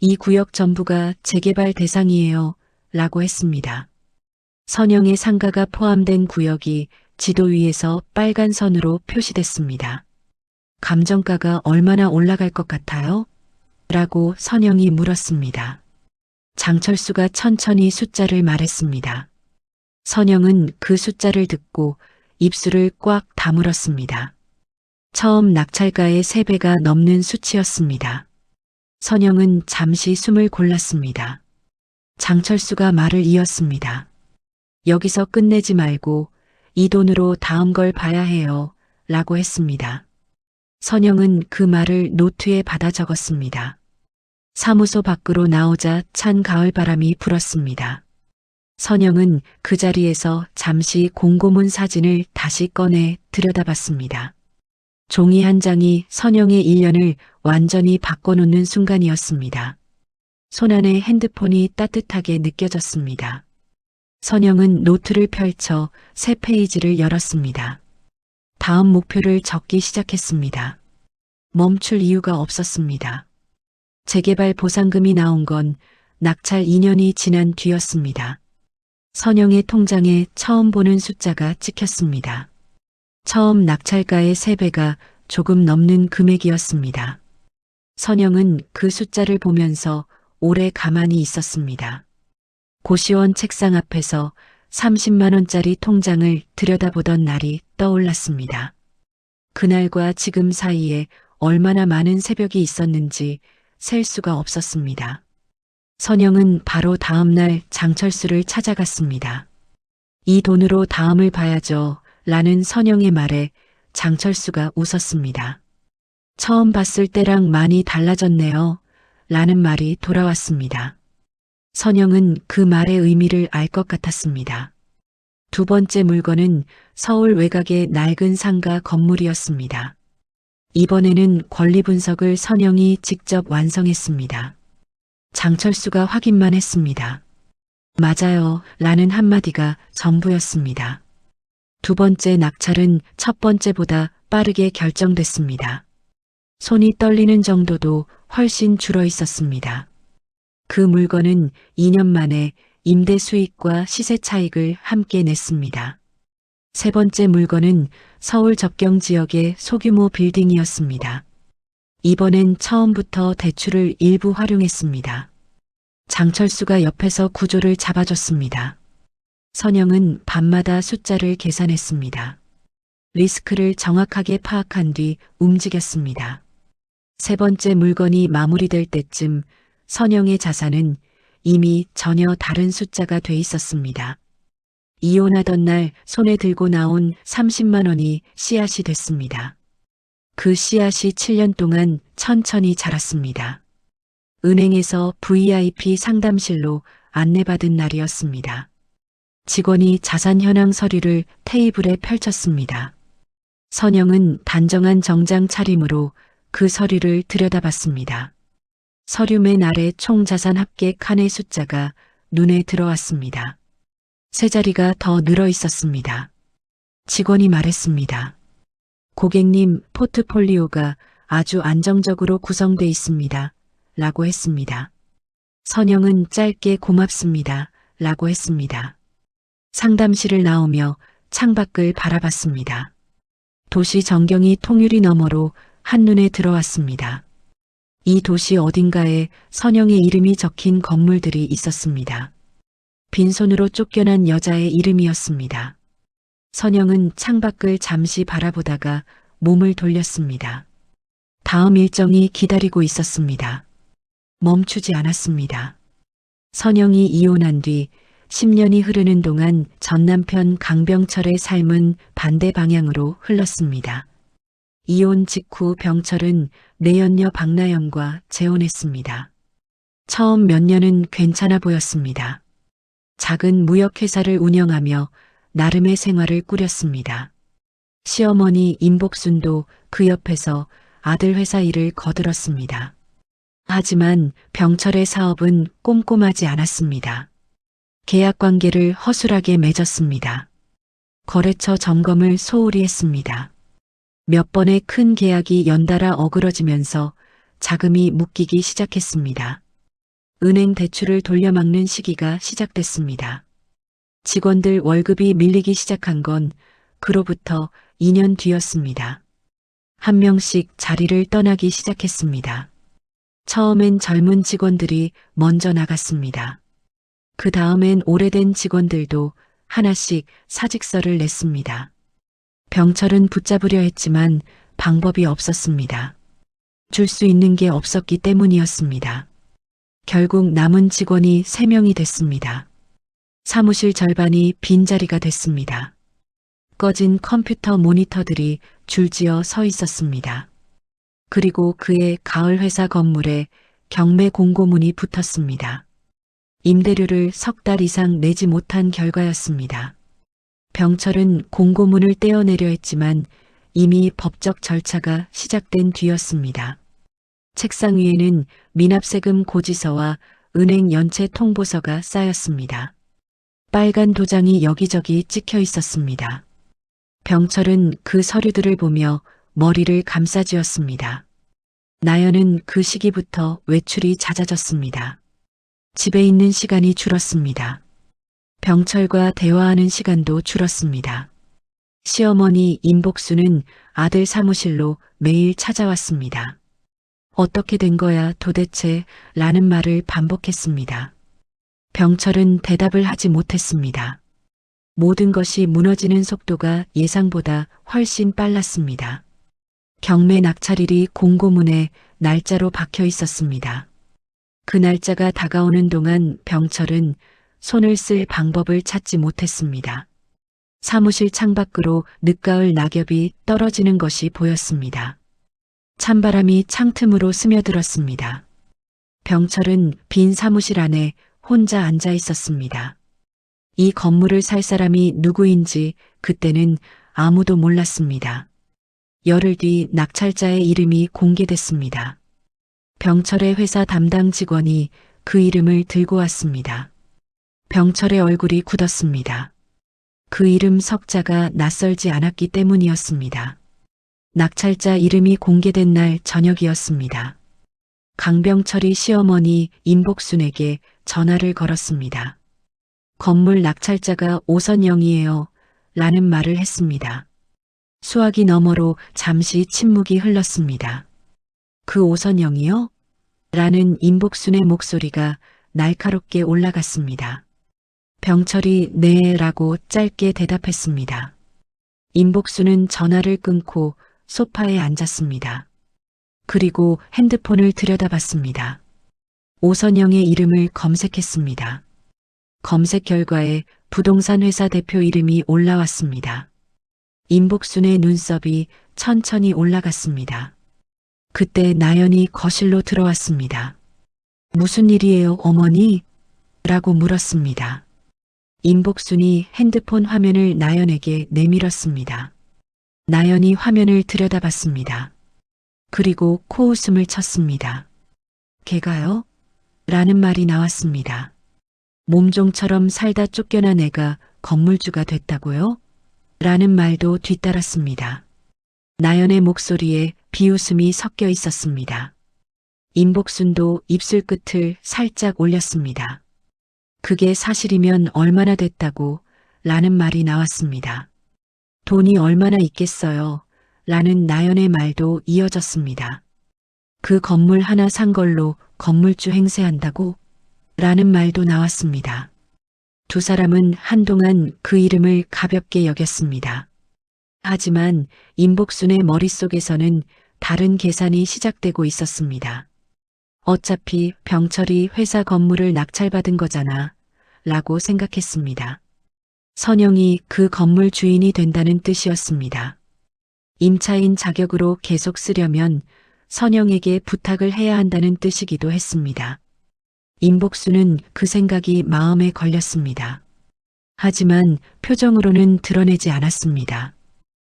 이 구역 전부가 재개발 대상이에요. 라고 했습니다. 선영의 상가가 포함된 구역이 지도 위에서 빨간 선으로 표시됐습니다. 감정가가 얼마나 올라갈 것 같아요? 라고 선영이 물었습니다. 장철수가 천천히 숫자를 말했습니다. 선영은 그 숫자를 듣고 입술을 꽉 다물었습니다. 처음 낙찰가의 3배가 넘는 수치였습니다. 선영은 잠시 숨을 골랐습니다. 장철수가 말을 이었습니다. 여기서 끝내지 말고 이 돈으로 다음 걸 봐야 해요. 라고 했습니다. 선영은 그 말을 노트에 받아 적었습니다. 사무소 밖으로 나오자 찬 가을바람이 불었습니다. 선영은 그 자리에서 잠시 공고문 사진을 다시 꺼내 들여다봤습니다. 종이 한 장이 선영의 1년을 완전히 바꿔놓는 순간이었습니다. 손안에 핸드폰이 따뜻하게 느껴졌습니다. 선영은 노트를 펼쳐 새 페이지를 열었습니다. 다음 목표를 적기 시작했습니다. 멈출 이유가 없었습니다. 재개발 보상금이 나온 건 낙찰 2년이 지난 뒤였습니다. 선영의 통장에 처음 보는 숫자가 찍혔습니다. 처음 낙찰가의 3배가 조금 넘는 금액이었습니다. 선영은 그 숫자를 보면서 오래 가만히 있었습니다. 고시원 책상 앞에서 30만 원짜리 통장을 들여다보던 날이 떠올랐습니다. 그날과 지금 사이에 얼마나 많은 새벽이 있었는지 셀 수가 없었습니다. 선영은 바로 다음 날 장철수를 찾아갔습니다. 이 돈으로 다음을 봐야죠. 라는 선영의 말에 장철수가 웃었습니다. 처음 봤을 때랑 많이 달라졌네요. 라는 말이 돌아왔습니다. 선영은 그 말의 의미를 알 것 같았습니다. 두 번째 물건은 서울 외곽의 낡은 상가 건물이었습니다. 이번에는 권리 분석을 선영이 직접 완성했습니다. 장철수가 확인만 했습니다. 맞아요. 라는 한마디가 전부였습니다. 두 번째 낙찰은 첫 번째보다 빠르게 결정됐습니다. 손이 떨리는 정도도 훨씬 줄어 있었습니다. 그 물건은 2년 만에 임대 수익과 시세 차익을 함께 냈습니다. 세 번째 물건은 서울 접경 지역의 소규모 빌딩이었습니다. 이번엔 처음부터 대출을 일부 활용했습니다. 장철수가 옆에서 구조를 잡아줬습니다. 선영은 밤마다 숫자를 계산했습니다. 리스크를 정확하게 파악한 뒤 움직였습니다. 세 번째 물건이 마무리될 때쯤 선영의 자산은 이미 전혀 다른 숫자가 돼 있었습니다. 이혼하던 날 손에 들고 나온 30만 원이 씨앗이 됐습니다. 그 씨앗이 7년 동안 천천히 자랐습니다. 은행에서 VIP 상담실로 안내받은 날이었습니다. 직원이 자산 현황 서류를 테이블에 펼쳤습니다. 선영은 단정한 정장 차림으로 그 서류를 들여다봤습니다. 서류 맨 아래 총 자산 합계 칸의 숫자가 눈에 들어왔습니다. 세 자리가 더 늘어 있었습니다. 직원이 말했습니다. 고객님, 포트폴리오가 아주 안정적으로 구성돼 있습니다. 라고 했습니다. 선영은 짧게 고맙습니다. 라고 했습니다. 상담실을 나오며 창밖을 바라봤습니다. 도시 전경이 통유리 너머로 한눈에 들어왔습니다. 이 도시 어딘가에 선영의 이름이 적힌 건물들이 있었습니다. 빈손으로 쫓겨난 여자의 이름이었습니다. 선영은 창밖을 잠시 바라보다가 몸을 돌렸습니다. 다음 일정이 기다리고 있었습니다. 멈추지 않았습니다. 선영이 이혼한 뒤 10년이 흐르는 동안 전 남편 강병철의 삶은 반대 방향으로 흘렀습니다. 이혼 직후 병철은 내연녀 박나영과 재혼했습니다. 처음 몇 년은 괜찮아 보였습니다. 작은 무역회사를 운영하며 나름의 생활을 꾸렸습니다. 시어머니 임복순도 그 옆에서 아들 회사 일을 거들었습니다. 하지만 병철의 사업은 꼼꼼하지 않았습니다. 계약 관계를 허술하게 맺었습니다. 거래처 점검을 소홀히 했습니다. 몇 번의 큰 계약이 연달아 어그러지면서 자금이 묶이기 시작했습니다. 은행 대출을 돌려막는 시기가 시작됐습니다. 직원들 월급이 밀리기 시작한 건 그로부터 2년 뒤였습니다. 한 명씩 자리를 떠나기 시작했습니다. 처음엔 젊은 직원들이 먼저 나갔습니다. 그 다음엔 오래된 직원들도 하나씩 사직서를 냈습니다. 병철은 붙잡으려 했지만 방법이 없었습니다. 줄 수 있는 게 없었기 때문이었습니다. 결국 남은 직원이 3명이 됐습니다. 사무실 절반이 빈자리가 됐습니다. 꺼진 컴퓨터 모니터들이 줄지어 서 있었습니다. 그리고 그의 가을 회사 건물에 경매 공고문이 붙었습니다. 임대료를 3달 이상 내지 못한 결과였습니다. 병철은 공고문을 떼어내려 했지만 이미 법적 절차가 시작된 뒤였습니다. 책상 위에는 미납세금 고지서와 은행 연체 통보서가 쌓였습니다. 빨간 도장이 여기저기 찍혀 있었습니다. 병철은 그 서류들을 보며 머리를 감싸쥐었습니다. 나연은 그 시기부터 외출이 잦아졌습니다. 집에 있는 시간이 줄었습니다. 병철과 대화하는 시간도 줄었습니다. 시어머니 임복수는 아들 사무실로 매일 찾아왔습니다. 어떻게 된 거야 도대체 라는 말을 반복했습니다. 병철은 대답을 하지 못했습니다. 모든 것이 무너지는 속도가 예상보다 훨씬 빨랐습니다. 경매 낙찰일이 공고문에 날짜로 박혀 있었습니다. 그 날짜가 다가오는 동안 병철은 손을 쓸 방법을 찾지 못했습니다. 사무실 창밖으로 늦가을 낙엽이 떨어지는 것이 보였습니다. 찬바람이 창틈으로 스며들었습니다. 병철은 빈 사무실 안에 혼자 앉아 있었습니다. 이 건물을 살 사람이 누구인지 그때는 아무도 몰랐습니다. 열흘 뒤 낙찰자의 이름이 공개됐습니다. 병철의 회사 담당 직원이 그 이름을 들고 왔습니다. 병철의 얼굴이 굳었습니다. 그 이름 석자가 낯설지 않았기 때문이었습니다. 낙찰자 이름이 공개된 날 저녁이었습니다. 강병철이 시어머니 임복순에게 전화를 걸었습니다. 건물 낙찰자가 오선영이에요. 라는 말을 했습니다. 수화기 너머로 잠시 침묵이 흘렀습니다. 그 오선영이요? 라는 임복순의 목소리가 날카롭게 올라갔습니다. 병철이 네 라고 짧게 대답했습니다. 임복순은 전화를 끊고 소파에 앉았습니다. 그리고 핸드폰을 들여다봤습니다. 오선영의 이름을 검색했습니다. 검색 결과에 부동산 회사 대표 이름이 올라왔습니다. 임복순의 눈썹이 천천히 올라갔습니다. 그때 나연이 거실로 들어왔습니다. 무슨 일이에요, 어머니? 라고 물었습니다. 임복순이 핸드폰 화면을 나연에게 내밀었습니다. 나연이 화면을 들여다봤습니다. 그리고 코웃음을 쳤습니다. 걔가요? 라는 말이 나왔습니다. 몸종처럼 살다 쫓겨난 애가 건물주가 됐다고요? 라는 말도 뒤따랐습니다. 나연의 목소리에 비웃음이 섞여 있었습니다. 임복순도 입술 끝을 살짝 올렸습니다. 그게 사실이면 얼마나 됐다고 라는 말이 나왔습니다. 돈이 얼마나 있겠어요 라는 나연의 말도 이어졌습니다. 그 건물 하나 산 걸로 건물주 행세한다고 라는 말도 나왔습니다. 두 사람은 한동안 그 이름을 가볍게 여겼습니다. 하지만 임복순의 머릿속에서는 다른 계산이 시작되고 있었습니다. 어차피 병철이 회사 건물을 낙찰받은 거잖아 라고 생각했습니다. 선영이 그 건물 주인이 된다는 뜻이었습니다. 임차인 자격으로 계속 쓰려면 선영에게 부탁을 해야 한다는 뜻이기도 했습니다. 임복순은 그 생각이 마음에 걸렸습니다. 하지만 표정으로는 드러내지 않았습니다.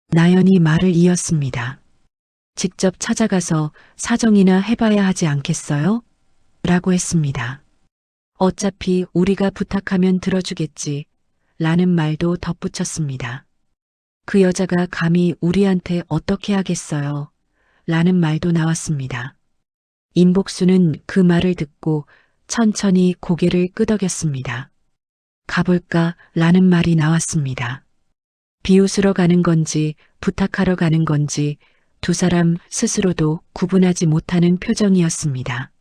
나연이 말을 이었습니다. 직접 찾아가서 사정이나 해봐야 하지 않겠어요? 라고 했습니다. 어차피 우리가 부탁하면 들어주겠지 라는 말도 덧붙였습니다. 그 여자가 감히 우리한테 어떻게 하겠어요? 라는 말도 나왔습니다. 임복순은 그 말을 듣고 천천히 고개를 끄덕였습니다. 가볼까? 라는 말이 나왔습니다. 비웃으러 가는 건지 부탁하러 가는 건지 두 사람 스스로도 구분하지 못하는 표정이었습니다.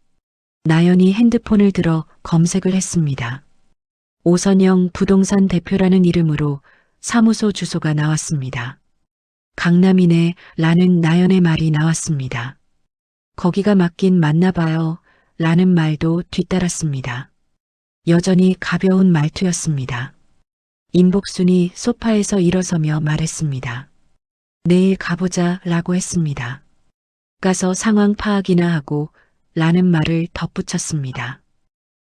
나연이 핸드폰을 들어 검색을 했습니다. 오선영 부동산 대표라는 이름으로 사무소 주소가 나왔습니다. 강남이네 라는 나연의 말이 나왔습니다. 거기가 맞긴 맞나 봐요 라는 말도 뒤따랐습니다. 여전히 가벼운 말투였습니다. 임복순이 소파에서 일어서며 말했습니다. 내일 가보자 라고 했습니다. 가서 상황 파악이나 하고 라는 말을 덧붙였습니다.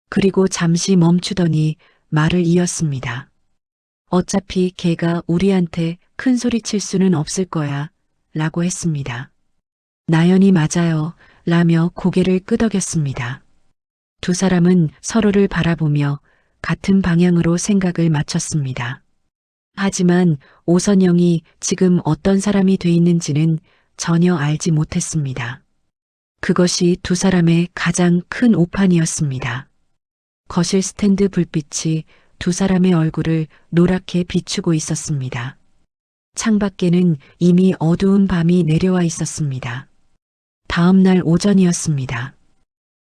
그리고 잠시 멈추더니 말을 이었습니다. 어차피 걔가 우리한테 큰 소리 칠 수는 없을 거야 라고 했습니다. 나연이 맞아요 라며 고개를 끄덕였습니다. 두 사람은 서로를 바라보며 같은 방향으로 생각을 맞췄습니다. 하지만 오선영이 지금 어떤 사람이 돼 있는지는 전혀 알지 못했습니다. 그것이 두 사람의 가장 큰 오판이었습니다. 거실 스탠드 불빛이 두 사람의 얼굴을 노랗게 비추고 있었습니다. 창밖에는 이미 어두운 밤이 내려와 있었습니다. 다음 날 오전이었습니다.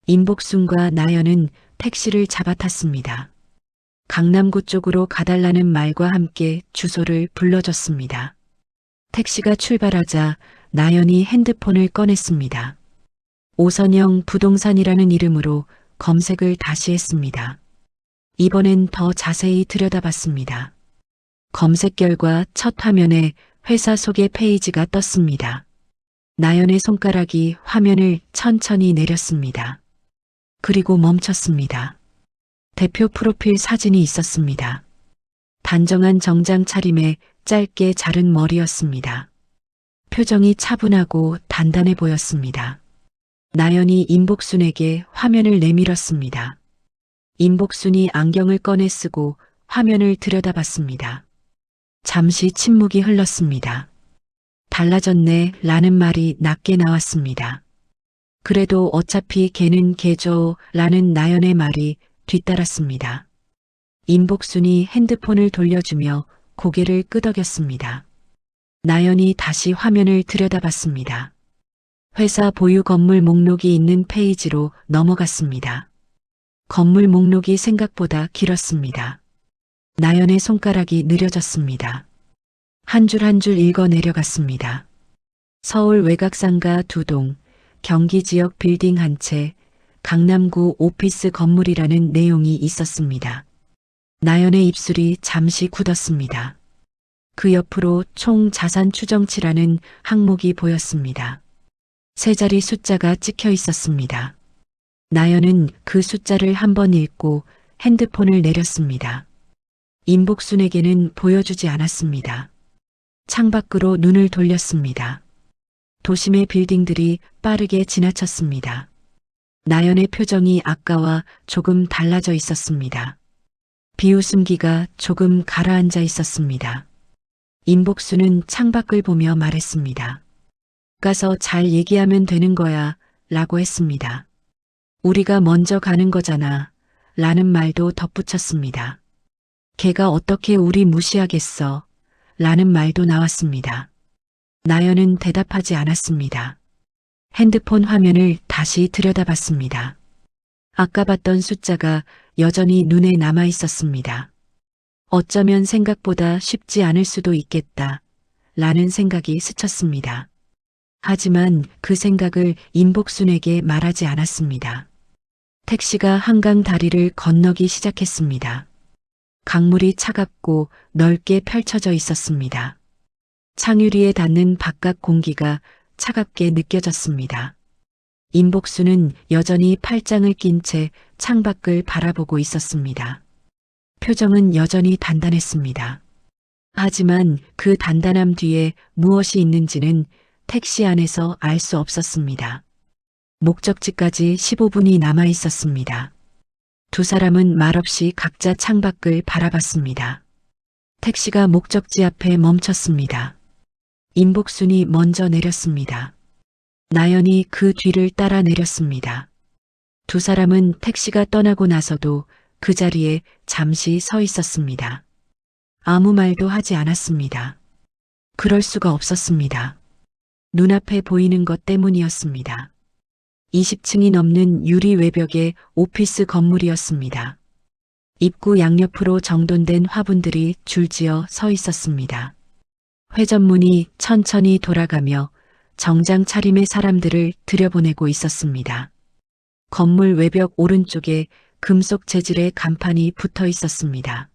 임복순과 나연은 택시를 잡아탔습니다. 강남구 쪽으로 가달라는 말과 함께 주소를 불러줬습니다. 택시가 출발하자 나연이 핸드폰을 꺼냈습니다. 오선영 부동산이라는 이름으로 검색을 다시 했습니다. 이번엔 더 자세히 들여다봤습니다. 검색 결과 첫 화면에 회사 소개 페이지가 떴습니다. 나연의 손가락이 화면을 천천히 내렸습니다. 그리고 멈췄습니다. 대표 프로필 사진이 있었습니다. 단정한 정장 차림에 짧게 자른 머리였습니다. 표정이 차분하고 단단해 보였습니다. 나연이 임복순에게 화면을 내밀었습니다. 임복순이 안경을 꺼내 쓰고 화면을 들여다봤습니다. 잠시 침묵이 흘렀습니다. 달라졌네 라는 말이 낮게 나왔습니다. 그래도 어차피 걔는 걔죠 라는 나연의 말이 뒤따랐습니다. 임복순이 핸드폰을 돌려주며 고개를 끄덕였습니다. 나연이 다시 화면을 들여다봤습니다. 회사 보유 건물 목록이 있는 페이지로 넘어갔습니다. 건물 목록이 생각보다 길었습니다. 나연의 손가락이 느려졌습니다. 한 줄 한 줄 읽어 내려갔습니다. 서울 외곽상가 2동, 경기 지역 빌딩 한 채, 강남구 오피스 건물이라는 내용이 있었습니다. 나연의 입술이 잠시 굳었습니다. 그 옆으로 총 자산 추정치라는 항목이 보였습니다. 세 자리 숫자가 찍혀 있었습니다. 나연은 그 숫자를 한번 읽고 핸드폰을 내렸습니다. 임복순에게는 보여주지 않았습니다. 창밖으로 눈을 돌렸습니다. 도심의 빌딩들이 빠르게 지나쳤습니다. 나연의 표정이 아까와 조금 달라져 있었습니다. 비웃음기가 조금 가라앉아 있었습니다. 임복순은 창밖을 보며 말했습니다. 가서 잘 얘기하면 되는 거야 라고 했습니다. 우리가 먼저 가는 거잖아 라는 말도 덧붙였습니다. 걔가 어떻게 우리 무시하겠어 라는 말도 나왔습니다. 나연은 대답하지 않았습니다. 핸드폰 화면을 다시 들여다봤습니다. 아까 봤던 숫자가 여전히 눈에 남아 있었습니다. 어쩌면 생각보다 쉽지 않을 수도 있겠다 라는 생각이 스쳤습니다. 하지만 그 생각을 임복순에게 말하지 않았습니다. 택시가 한강 다리를 건너기 시작했습니다. 강물이 차갑고 넓게 펼쳐져 있었습니다. 창유리에 닿는 바깥 공기가 차갑게 느껴졌습니다. 임복순은 여전히 팔짱을 낀 채 창밖을 바라보고 있었습니다. 표정은 여전히 단단했습니다. 하지만 그 단단함 뒤에 무엇이 있는지는 택시 안에서 알 수 없었습니다. 목적지까지 15분이 남아 있었습니다. 두 사람은 말없이 각자 창밖을 바라봤습니다. 택시가 목적지 앞에 멈췄습니다. 임복순이 먼저 내렸습니다. 나연이 그 뒤를 따라 내렸습니다. 두 사람은 택시가 떠나고 나서도 그 자리에 잠시 서 있었습니다. 아무 말도 하지 않았습니다. 그럴 수가 없었습니다. 눈앞에 보이는 것 때문이었습니다. 20층이 넘는 유리 외벽의 오피스 건물이었습니다. 입구 양옆으로 정돈된 화분들이 줄지어 서 있었습니다. 회전문이 천천히 돌아가며 정장 차림의 사람들을 들여보내고 있었습니다. 건물 외벽 오른쪽에 금속 재질의 간판이 붙어 있었습니다.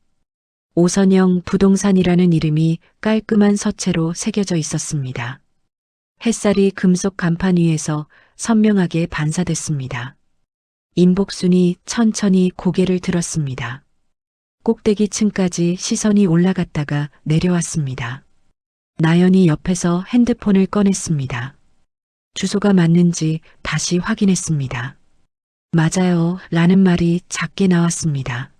오선영 부동산이라는 이름이 깔끔한 서체로 새겨져 있었습니다. 햇살이 금속 간판 위에서 선명하게 반사됐습니다. 임복순이 천천히 고개를 들었습니다. 꼭대기 층까지 시선이 올라갔다가 내려왔습니다. 나연이 옆에서 핸드폰을 꺼냈습니다. 주소가 맞는지 다시 확인했습니다. 맞아요 라는 말이 작게 나왔습니다.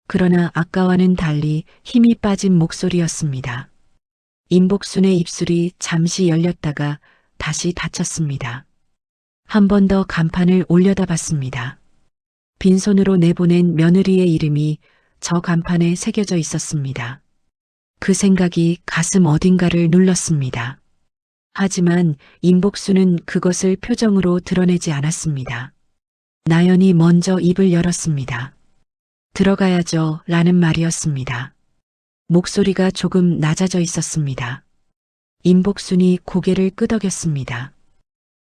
그러나 아까와는 달리 힘이 빠진 목소리였습니다. 임복순의 입술이 잠시 열렸다가 다시 닫혔습니다. 한 번 더 간판을 올려다봤습니다. 빈손으로 내보낸 며느리의 이름이 저 간판에 새겨져 있었습니다. 그 생각이 가슴 어딘가를 눌렀습니다. 하지만 임복순은 그것을 표정으로 드러내지 않았습니다. 나연이 먼저 입을 열었습니다. 들어가야죠 라는 말이었습니다. 목소리가 조금 낮아져 있었습니다. 임복순이 고개를 끄덕였습니다.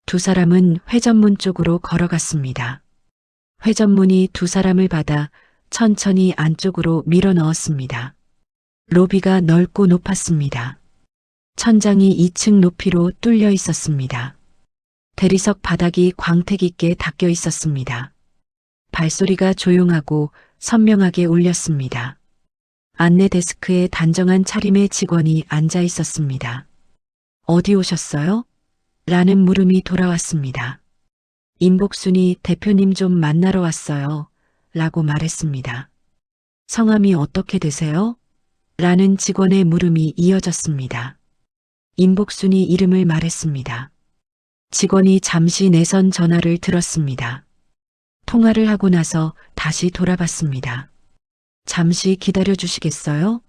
두 사람은 회전문 쪽으로 걸어갔습니다. 회전문이 두 사람을 받아 천천히 안쪽으로 밀어 넣었습니다. 로비가 넓고 높았습니다. 천장이 2층 높이로 뚫려 있었습니다. 대리석 바닥이 광택 있게 닦여 있었습니다. 발소리가 조용하고 선명하게 울렸습니다. 안내 데스크에 단정한 차림의 직원이 앉아 있었습니다. 어디 오셨어요? 라는 물음이 돌아왔습니다. 임복순이 대표님 좀 만나러 왔어요. 라고 말했습니다. 성함이 어떻게 되세요? 라는 직원의 물음이 이어졌습니다. 임복순이 이름을 말했습니다. 직원이 잠시 내선 전화를 들었습니다. 통화를 하고 나서 다시 돌아봤습니다. 잠시 기다려 주시겠어요?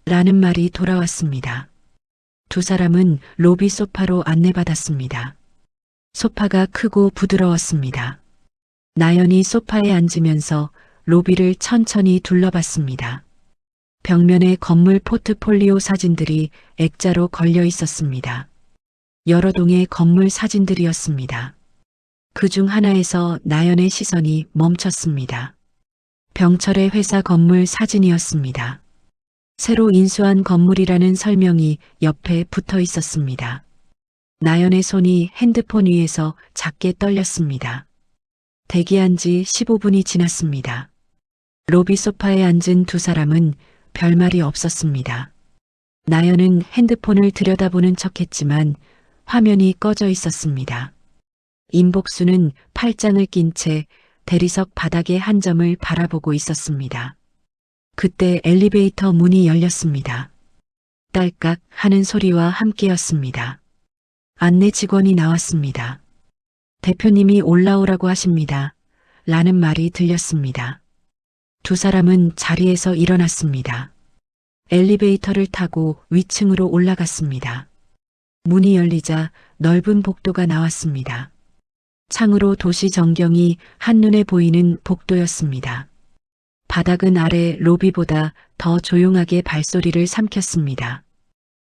라는 말이 돌아왔습니다. 두 사람은 로비 소파로 안내받았습니다. 소파가 크고 부드러웠습니다. 나연이 소파에 앉으면서 로비를 천천히 둘러봤습니다. 벽면에 건물 포트폴리오 사진들이 액자로 걸려 있었습니다. 여러 동의 건물 사진들이었습니다. 그중 하나에서 나연의 시선이 멈췄습니다. 병철의 회사 건물 사진이었습니다. 새로 인수한 건물이라는 설명이 옆에 붙어 있었습니다. 나연의 손이 핸드폰 위에서 작게 떨렸습니다. 대기한 지 15분이 지났습니다. 로비 소파에 앉은 두 사람은 별말이 없었습니다. 나연은 핸드폰을 들여다보는 척했지만 화면이 꺼져 있었습니다. 임복수는 팔짱을 낀 채 대리석 바닥의 한 점을 바라보고 있었습니다. 그때 엘리베이터 문이 열렸습니다. 딸깍 하는 소리와 함께였습니다. 안내 직원이 나왔습니다. 대표님이 올라오라고 하십니다. 라는 말이 들렸습니다. 두 사람은 자리에서 일어났습니다. 엘리베이터를 타고 위층으로 올라갔습니다. 문이 열리자 넓은 복도가 나왔습니다. 창으로 도시 전경이 한눈에 보이는 복도였습니다. 바닥은 아래 로비보다 더 조용하게 발소리를 삼켰습니다.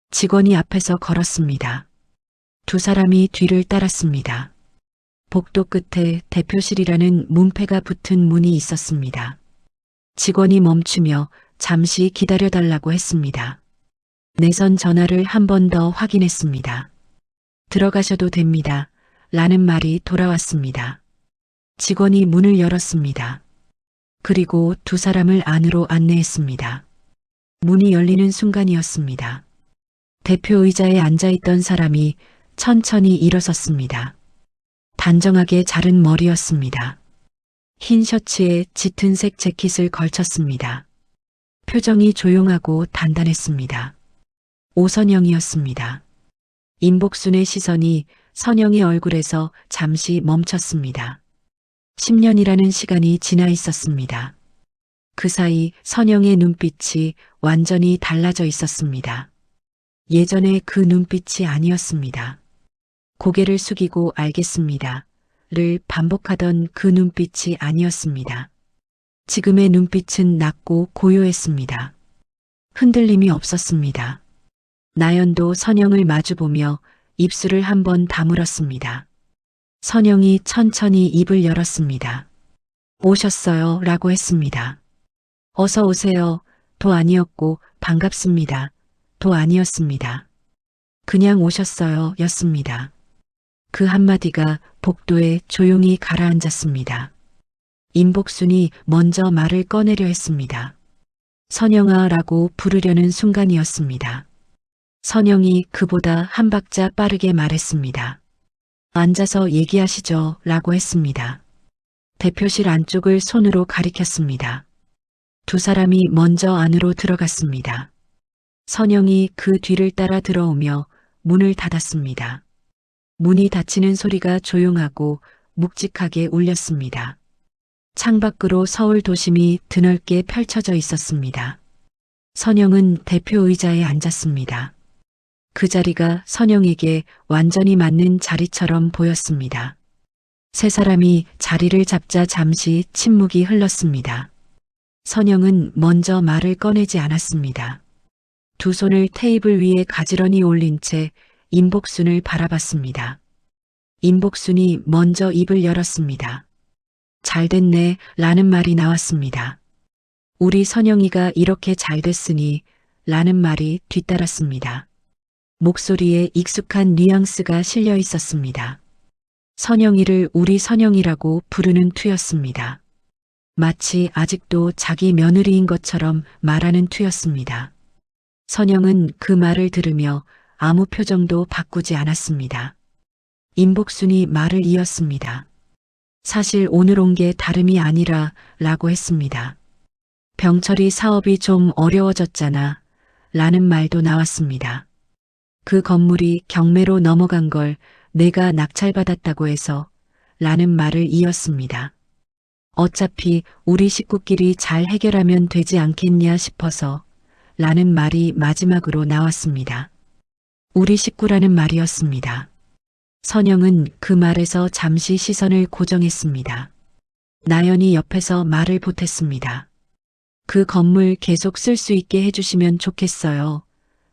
직원이 앞에서 걸었습니다. 두 사람이 뒤를 따랐습니다. 복도 끝에 대표실이라는 문패가 붙은 문이 있었습니다. 직원이 멈추며 잠시 기다려달라고 했습니다. 내선 전화를 한 번 더 확인했습니다. 들어가셔도 됩니다. 라는 말이 돌아왔습니다. 직원이 문을 열었습니다. 그리고 두 사람을 안으로 안내했습니다. 문이 열리는 순간이었습니다. 대표 의자에 앉아있던 사람이 천천히 일어섰습니다. 단정하게 자른 머리였습니다. 흰 셔츠에 짙은 색 재킷을 걸쳤습니다. 표정이 조용하고 단단했습니다. 오선영이었습니다. 임복순의 시선이 선영의 얼굴에서 잠시 멈췄습니다. 10년이라는 시간이 지나 있었습니다. 그 사이 선영의 눈빛이 완전히 달라져 있었습니다. 예전의 그 눈빛이 아니었습니다. 고개를 숙이고 알겠습니다. 를 반복하던 그 눈빛이 아니었습니다. 지금의 눈빛은 낮고 고요했습니다. 흔들림이 없었습니다. 나연도 선영을 마주보며 입술을 한번 다물었습니다. 선영이 천천히 입을 열었습니다. 오셨어요 라고 했습니다. 어서 오세요. 도 아니었고 반갑습니다. 도 아니었습니다. 그냥 오셨어요 였습니다. 그 한마디가 복도에 조용히 가라앉았습니다. 임복순이 먼저 말을 꺼내려 했습니다. 선영아 라고 부르려는 순간이었습니다. 선영이 그보다 한 박자 빠르게 말했습니다. 앉아서 얘기하시죠 라고 했습니다. 대표실 안쪽을 손으로 가리켰습니다. 두 사람이 먼저 안으로 들어갔습니다. 선영이 그 뒤를 따라 들어오며 문을 닫았습니다. 문이 닫히는 소리가 조용하고 묵직하게 울렸습니다. 창밖으로 서울 도심이 드넓게 펼쳐져 있었습니다. 선영은 대표 의자에 앉았습니다. 그 자리가 선영에게 완전히 맞는 자리처럼 보였습니다. 세 사람이 자리를 잡자 잠시 침묵이 흘렀습니다. 선영은 먼저 말을 꺼내지 않았습니다. 두 손을 테이블 위에 가지런히 올린 채 임복순을 바라봤습니다. 임복순이 먼저 입을 열었습니다. 잘됐네 라는 말이 나왔습니다. 우리 선영이가 이렇게 잘됐으니 라는 말이 뒤따랐습니다. 목소리에 익숙한 뉘앙스가 실려 있었습니다. 선영이를 우리 선영이라고 부르는 투였습니다. 마치 아직도 자기 며느리인 것처럼 말하는 투였습니다. 선영은 그 말을 들으며 아무 표정도 바꾸지 않았습니다. 임복순이 말을 이었습니다. 사실 오늘 온 게 다름이 아니라 라고 했습니다. 병철이 사업이 좀 어려워졌잖아 라는 말도 나왔습니다. 그 건물이 경매로 넘어간 걸 내가 낙찰받았다고 해서 라는 말을 이었습니다. 어차피 우리 식구끼리 잘 해결하면 되지 않겠냐 싶어서 라는 말이 마지막으로 나왔습니다. 우리 식구라는 말이었습니다. 선영은 그 말에서 잠시 시선을 고정했습니다. 나연이 옆에서 말을 보탰습니다. 그 건물 계속 쓸 수 있게 해주시면 좋겠어요.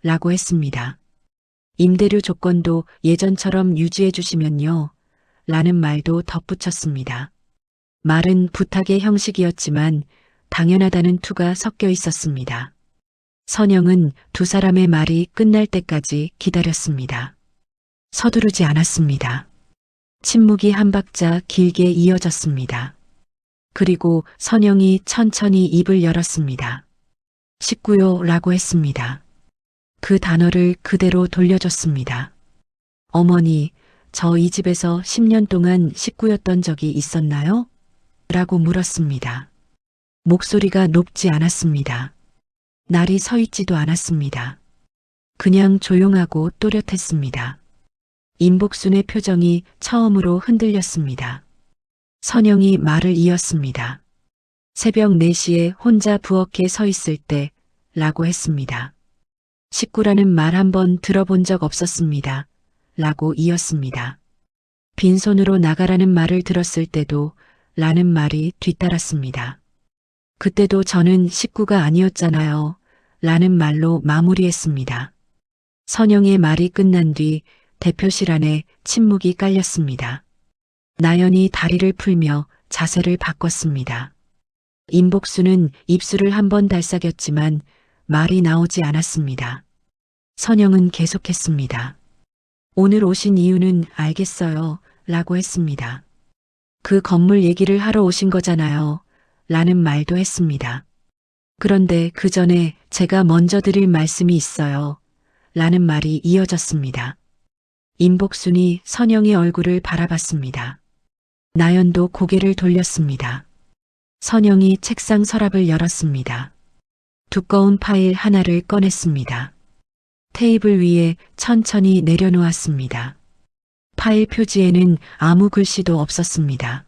라고 했습니다. 임대료 조건도 예전처럼 유지해 주시면요. 라는 말도 덧붙였습니다. 말은 부탁의 형식이었지만 당연하다는 투가 섞여 있었습니다. 선영은 두 사람의 말이 끝날 때까지 기다렸습니다. 서두르지 않았습니다. 침묵이 한 박자 길게 이어졌습니다. 그리고 선영이 천천히 입을 열었습니다. 식구요 라고 했습니다. 그 단어를 그대로 돌려줬습니다. 어머니, 저 이 집에서 10년 동안 식구였던 적이 있었나요? 라고 물었습니다. 목소리가 높지 않았습니다. 날이 서 있지도 않았습니다. 그냥 조용하고 또렷했습니다. 임복순의 표정이 처음으로 흔들렸습니다. 선영이 말을 이었습니다. 새벽 4시에 혼자 부엌에 서 있을 때 라고 했습니다. 식구라는 말 한번 들어본 적 없었습니다. 라고 이었습니다. 빈손으로 나가라는 말을 들었을 때도 라는 말이 뒤따랐습니다. 그때도 저는 식구가 아니었잖아요. 라는 말로 마무리했습니다. 선영의 말이 끝난 뒤 대표실 안에 침묵이 깔렸습니다. 나연이 다리를 풀며 자세를 바꿨습니다. 임복수는 입술을 한번 달싹였지만 말이 나오지 않았습니다. 선영은 계속했습니다. 오늘 오신 이유는 알겠어요. 라고 했습니다. 그 건물 얘기를 하러 오신 거잖아요. 라는 말도 했습니다. 그런데 그 전에 제가 먼저 드릴 말씀이 있어요. 라는 말이 이어졌습니다. 임복순이 선영의 얼굴을 바라봤습니다. 나연도 고개를 돌렸습니다. 선영이 책상 서랍을 열었습니다. 두꺼운 파일 하나를 꺼냈습니다. 테이블 위에 천천히 내려놓았습니다. 파일 표지에는 아무 글씨도 없었습니다.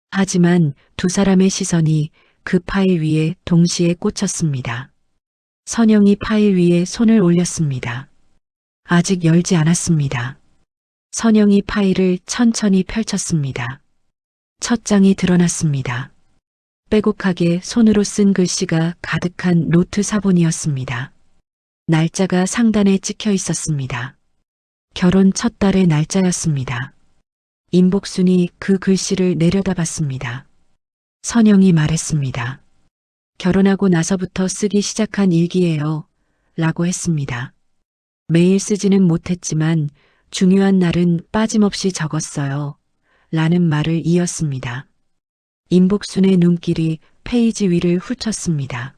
하지만 두 사람의 시선이 그 파일 위에 동시에 꽂혔습니다. 선영이 파일 위에 손을 올렸습니다. 아직 열지 않았습니다. 선영이 파일을 천천히 펼쳤습니다. 첫 장이 드러났습니다. 빼곡하게 손으로 쓴 글씨가 가득한 노트 사본이었습니다. 날짜가 상단에 찍혀 있었습니다. 결혼 첫 달의 날짜였습니다. 임복순이 그 글씨를 내려다봤습니다. 선영이 말했습니다. 결혼하고 나서부터 쓰기 시작한 일기예요. 라고 했습니다. 매일 쓰지는 못했지만 중요한 날은 빠짐없이 적었어요. 라는 말을 이었습니다. 임복순의 눈길이 페이지 위를 훑었습니다.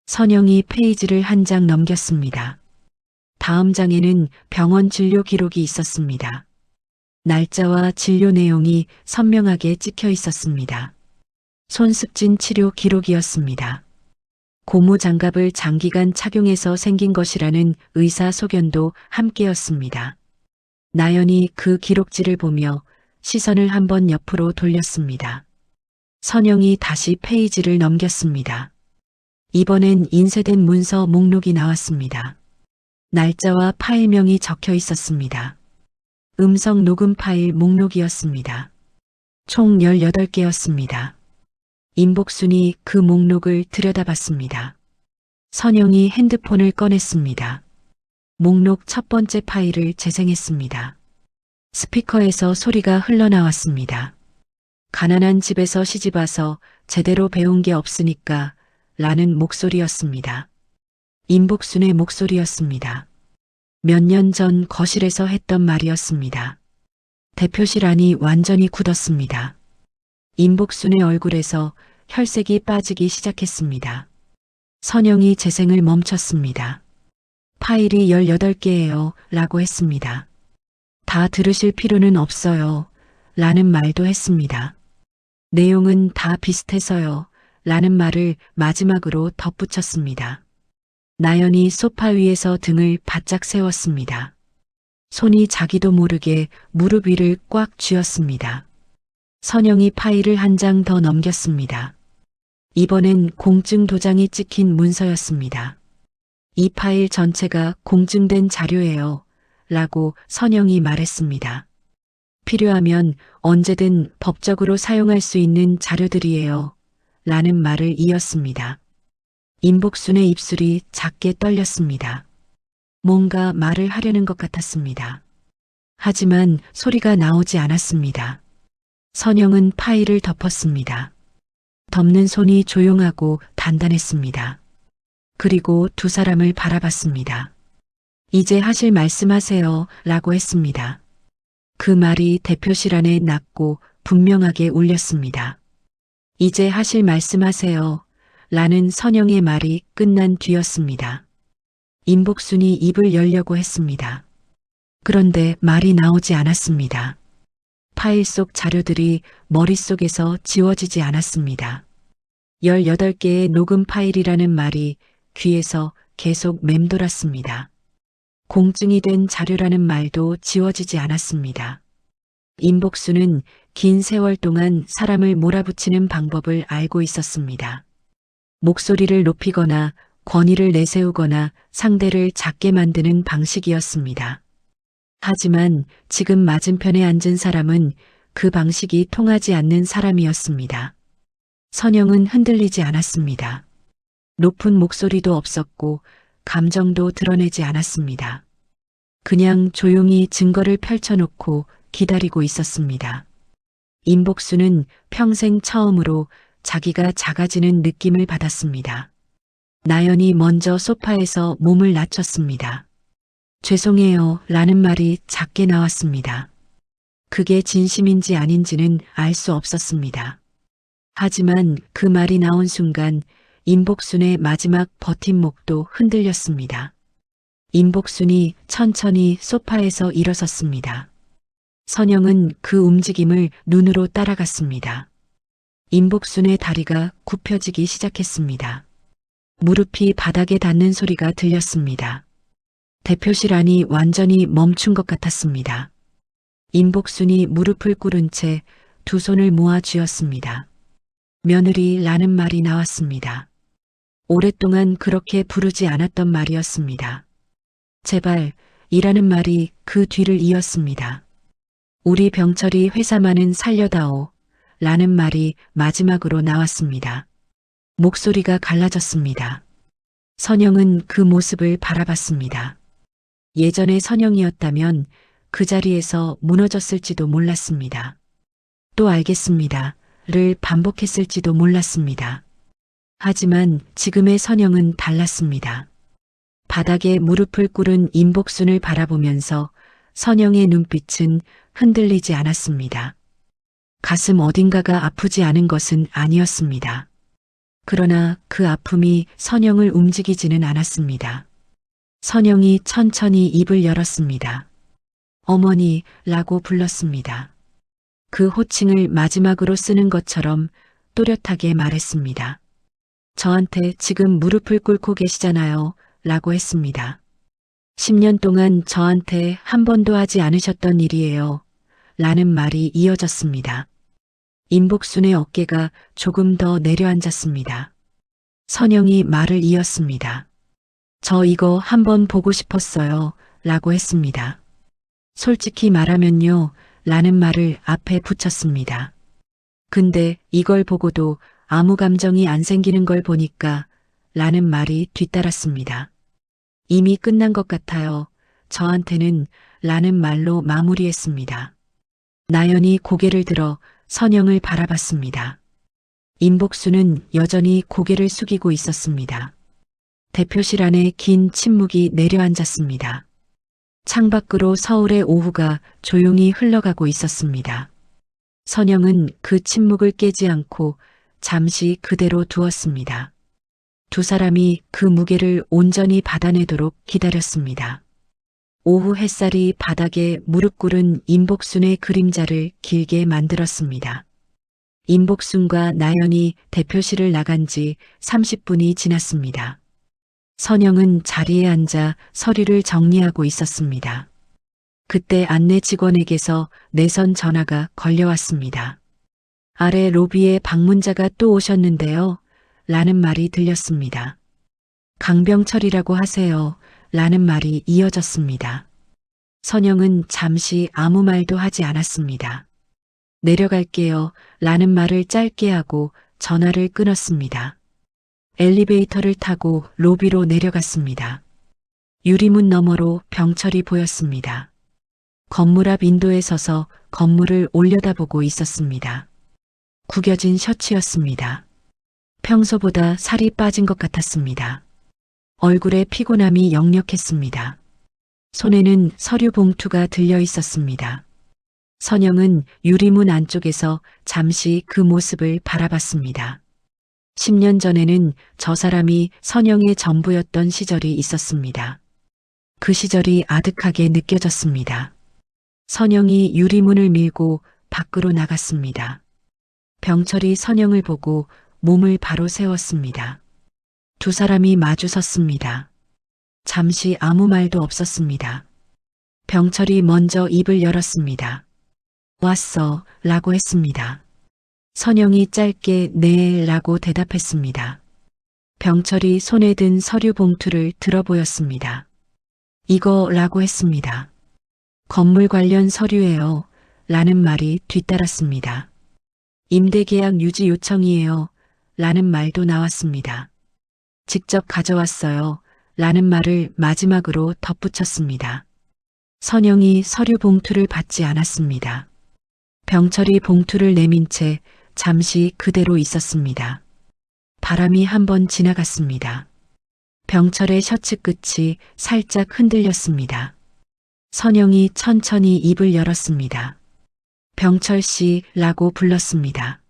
선영이 페이지를 한 장 넘겼습니다. 다음 장에는 병원 진료 기록이 있었습니다. 날짜와 진료 내용이 선명하게 찍혀 있었습니다. 손습진 치료 기록이었습니다. 고무 장갑을 장기간 착용해서 생긴 것이라는 의사 소견도 함께였습니다. 나연이 그 기록지를 보며 시선을 한번 옆으로 돌렸습니다. 선영이 다시 페이지를 넘겼습니다. 이번엔 인쇄된 문서 목록이 나왔습니다. 날짜와 파일명이 적혀 있었습니다. 음성 녹음 파일 목록이었습니다. 총 18개였습니다. 임복순이 그 목록을 들여다봤습니다. 선영이 핸드폰을 꺼냈습니다. 목록 첫 번째 파일을 재생했습니다. 스피커에서 소리가 흘러나왔습니다. 가난한 집에서 시집와서 제대로 배운 게 없으니까 라는 목소리였습니다. 임복순의 목소리였습니다. 몇 년 전 거실에서 했던 말이었습니다. 대표실 안이 완전히 굳었습니다. 임복순의 얼굴에서 혈색이 빠지기 시작했습니다. 선영이 재생을 멈췄습니다. 파일이 18개예요 라고 했습니다. 다 들으실 필요는 없어요 라는 말도 했습니다. 내용은 다 비슷해서요 라는 말을 마지막으로 덧붙였습니다. 나연이 소파 위에서 등을 바짝 세웠습니다. 손이 자기도 모르게 무릎 위를 꽉 쥐었습니다. 선영이 파일을 한 장 더 넘겼습니다. 이번엔 공증 도장이 찍힌 문서였습니다. 이 파일 전체가 공증된 자료예요 라고 선영이 말했습니다. 필요하면 언제든 법적으로 사용할 수 있는 자료들이에요 라는 말을 이었습니다. 임복순의 입술이 작게 떨렸습니다. 뭔가 말을 하려는 것 같았습니다. 하지만 소리가 나오지 않았습니다. 선영은 파일을 덮었습니다. 덮는 손이 조용하고 단단했습니다. 그리고 두 사람을 바라봤습니다. 이제 하실 말씀하세요 라고 했습니다. 그 말이 대표실 안에 낮고 분명하게 울렸습니다. 이제 하실 말씀하세요 라는 선영의 말이 끝난 뒤였습니다. 임복순이 입을 열려고 했습니다. 그런데 말이 나오지 않았습니다. 파일 속 자료들이 머릿속에서 지워지지 않았습니다. 18개의 녹음 파일이라는 말이 귀에서 계속 맴돌았습니다. 공증이 된 자료라는 말도 지워지지 않았습니다. 임복순은 긴 세월 동안 사람을 몰아붙이는 방법을 알고 있었습니다. 목소리를 높이거나 권위를 내세우거나 상대를 작게 만드는 방식이었습니다. 하지만 지금 맞은편에 앉은 사람은 그 방식이 통하지 않는 사람이었습니다. 선영은 흔들리지 않았습니다. 높은 목소리도 없었고 감정도 드러내지 않았습니다. 그냥 조용히 증거를 펼쳐놓고 기다리고 있었습니다. 임복순은 평생 처음으로 자기가 작아지는 느낌을 받았습니다. 나연이 먼저 소파에서 몸을 낮췄습니다. 죄송해요 라는 말이 작게 나왔습니다. 그게 진심인지 아닌지는 알 수 없었습니다. 하지만 그 말이 나온 순간 임복순의 마지막 버팀목도 흔들렸습니다. 임복순이 천천히 소파에서 일어섰습니다. 선영은 그 움직임을 눈으로 따라갔습니다. 임복순의 다리가 굽혀지기 시작했습니다. 무릎이 바닥에 닿는 소리가 들렸습니다. 대표실 안이 완전히 멈춘 것 같았습니다. 임복순이 무릎을 꿇은 채 두 손을 모아 쥐었습니다. 며느리라는 말이 나왔습니다. 오랫동안 그렇게 부르지 않았던 말이었습니다. 제발 이라는 말이 그 뒤를 이었습니다. 우리 병철이 회사만은 살려다오 라는 말이 마지막으로 나왔습니다. 목소리가 갈라졌습니다. 선영은 그 모습을 바라봤습니다. 예전의 선영이었다면 그 자리에서 무너졌을지도 몰랐습니다. 또 알겠습니다. 를 반복했을지도 몰랐습니다. 하지만 지금의 선영은 달랐습니다. 바닥에 무릎을 꿇은 임복순을 바라보면서 선영의 눈빛은 흔들리지 않았습니다. 가슴 어딘가가 아프지 않은 것은 아니었습니다. 그러나 그 아픔이 선영을 움직이지는 않았습니다. 선영이 천천히 입을 열었습니다. 어머니라고 불렀습니다. 그 호칭을 마지막으로 쓰는 것처럼 또렷하게 말했습니다. 저한테 지금 무릎을 꿇고 계시잖아요 라고 했습니다. 10년 동안 저한테 한 번도 하지 않으셨던 일이에요 라는 말이 이어졌습니다. 임복순의 어깨가 조금 더 내려앉았습니다. 선영이 말을 이었습니다. 저 이거 한번 보고 싶었어요 라고 했습니다. 솔직히 말하면요 라는 말을 앞에 붙였습니다. 근데 이걸 보고도 아무 감정이 안 생기는 걸 보니까 라는 말이 뒤따랐습니다. 이미 끝난 것 같아요. 저한테는 라는 말로 마무리했습니다. 나연이 고개를 들어 선영을 바라봤습니다. 임복순은 여전히 고개를 숙이고 있었습니다. 대표실 안에 긴 침묵이 내려앉았습니다. 창밖으로 서울의 오후가 조용히 흘러가고 있었습니다. 선영은 그 침묵을 깨지 않고 잠시 그대로 두었습니다. 두 사람이 그 무게를 온전히 받아내도록 기다렸습니다. 오후 햇살이 바닥에 무릎 꿇은 임복순의 그림자를 길게 만들었습니다. 임복순과 나연이 대표실을 나간 지 30분이 지났습니다. 선영은 자리에 앉아 서류를 정리하고 있었습니다. 그때 안내 직원에게서 내선 전화가 걸려왔습니다. 아래 로비에 방문자가 또 오셨는데요. 라는 말이 들렸습니다. 강병철이라고 하세요. 라는 말이 이어졌습니다. 선영은 잠시 아무 말도 하지 않았습니다. 내려갈게요. 라는 말을 짧게 하고 전화를 끊었습니다. 엘리베이터를 타고 로비로 내려갔습니다. 유리문 너머로 병철이 보였습니다. 건물 앞 인도에 서서 건물을 올려다보고 있었습니다. 구겨진 셔츠였습니다. 평소보다 살이 빠진 것 같았습니다. 얼굴에 피곤함이 역력했습니다. 손에는 서류 봉투가 들려 있었습니다. 선영은 유리문 안쪽에서 잠시 그 모습을 바라봤습니다. 10년 전에는 저 사람이 선영의 전부였던 시절이 있었습니다. 그 시절이 아득하게 느껴졌습니다. 선영이 유리문을 밀고 밖으로 나갔습니다. 병철이 선영을 보고 몸을 바로 세웠습니다. 두 사람이 마주 섰습니다. 잠시 아무 말도 없었습니다. 병철이 먼저 입을 열었습니다. 왔어 라고 했습니다. 선영이 짧게 네 라고 대답했습니다. 병철이 손에 든 서류 봉투를 들어 보였습니다. 이거 라고 했습니다. 건물 관련 서류예요. 라는 말이 뒤따랐습니다. 임대계약 유지 요청이에요. 라는 말도 나왔습니다. 직접 가져왔어요. 라는 말을 마지막으로 덧붙였습니다. 선영이 서류 봉투를 받지 않았습니다. 병철이 봉투를 내민 채 잠시 그대로 있었습니다. 바람이 한번 지나갔습니다. 병철의 셔츠 끝이 살짝 흔들렸습니다. 선영이 천천히 입을 열었습니다. 병철 씨라고 불렀습니다.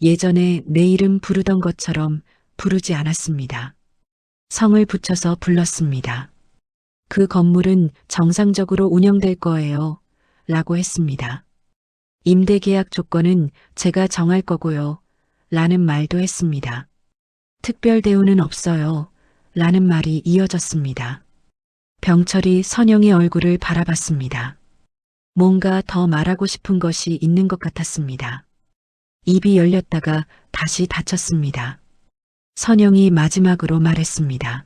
예전에 내 이름 부르던 것처럼 부르지 않았습니다. 성을 붙여서 불렀습니다. 그 건물은 정상적으로 운영될 거예요. 라고 했습니다. 임대계약 조건은 제가 정할 거고요. 라는 말도 했습니다. 특별 대우는 없어요. 라는 말이 이어졌습니다. 병철이 선영의 얼굴을 바라봤습니다. 뭔가 더 말하고 싶은 것이 있는 것 같았습니다. 입이 열렸다가 다시 닫혔습니다. 선영이 마지막으로 말했습니다.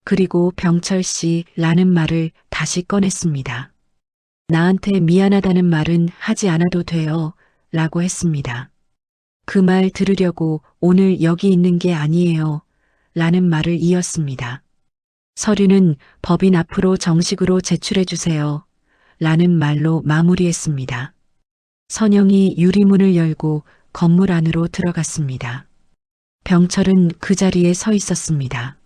그리고 병철 씨라는 말을 다시 꺼냈습니다. 나한테 미안하다는 말은 하지 않아도 돼요. 라고 했습니다. 그 말 들으려고 오늘 여기 있는 게 아니에요. 라는 말을 이었습니다. 서류는 법인 앞으로 정식으로 제출해 주세요. 라는 말로 마무리했습니다. 선영이 유리문을 열고 건물 안으로 들어갔습니다. 병철은 그 자리에 서 있었습니다.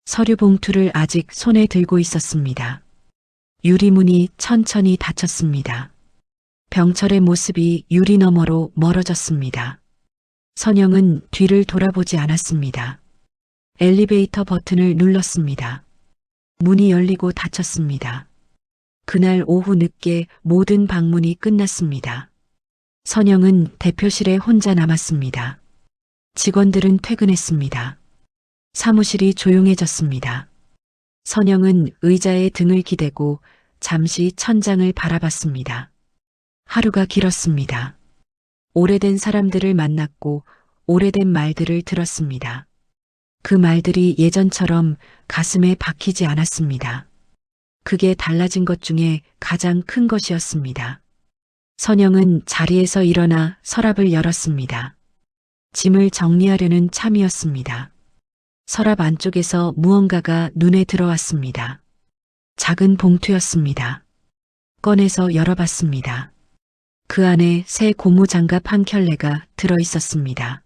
서류 봉투를 아직 손에 들고 있었습니다. 유리문이 천천히 닫혔습니다. 병철의 모습이 유리 너머로 멀어졌습니다. 선영은 뒤를 돌아보지 않았습니다. 엘리베이터 버튼을 눌렀습니다. 문이 열리고 닫혔습니다. 그날 오후 늦게 모든 방문이 끝났습니다. 선영은 대표실에 혼자 남았습니다. 직원들은 퇴근했습니다. 사무실이 조용해졌습니다. 선영은 의자에 등을 기대고 잠시 천장을 바라봤습니다. 하루가 길었습니다. 오래된 사람들을 만났고 오래된 말들을 들었습니다. 그 말들이 예전처럼 가슴에 박히지 않았습니다. 그게 달라진 것 중에 가장 큰 것이었습니다. 선영은 자리에서 일어나 서랍을 열었습니다. 짐을 정리하려는 참이었습니다. 서랍 안쪽에서 무언가가 눈에 들어왔습니다. 작은 봉투였습니다. 꺼내서 열어봤습니다. 그 안에 새 고무장갑 한 켤레가 들어 있었습니다.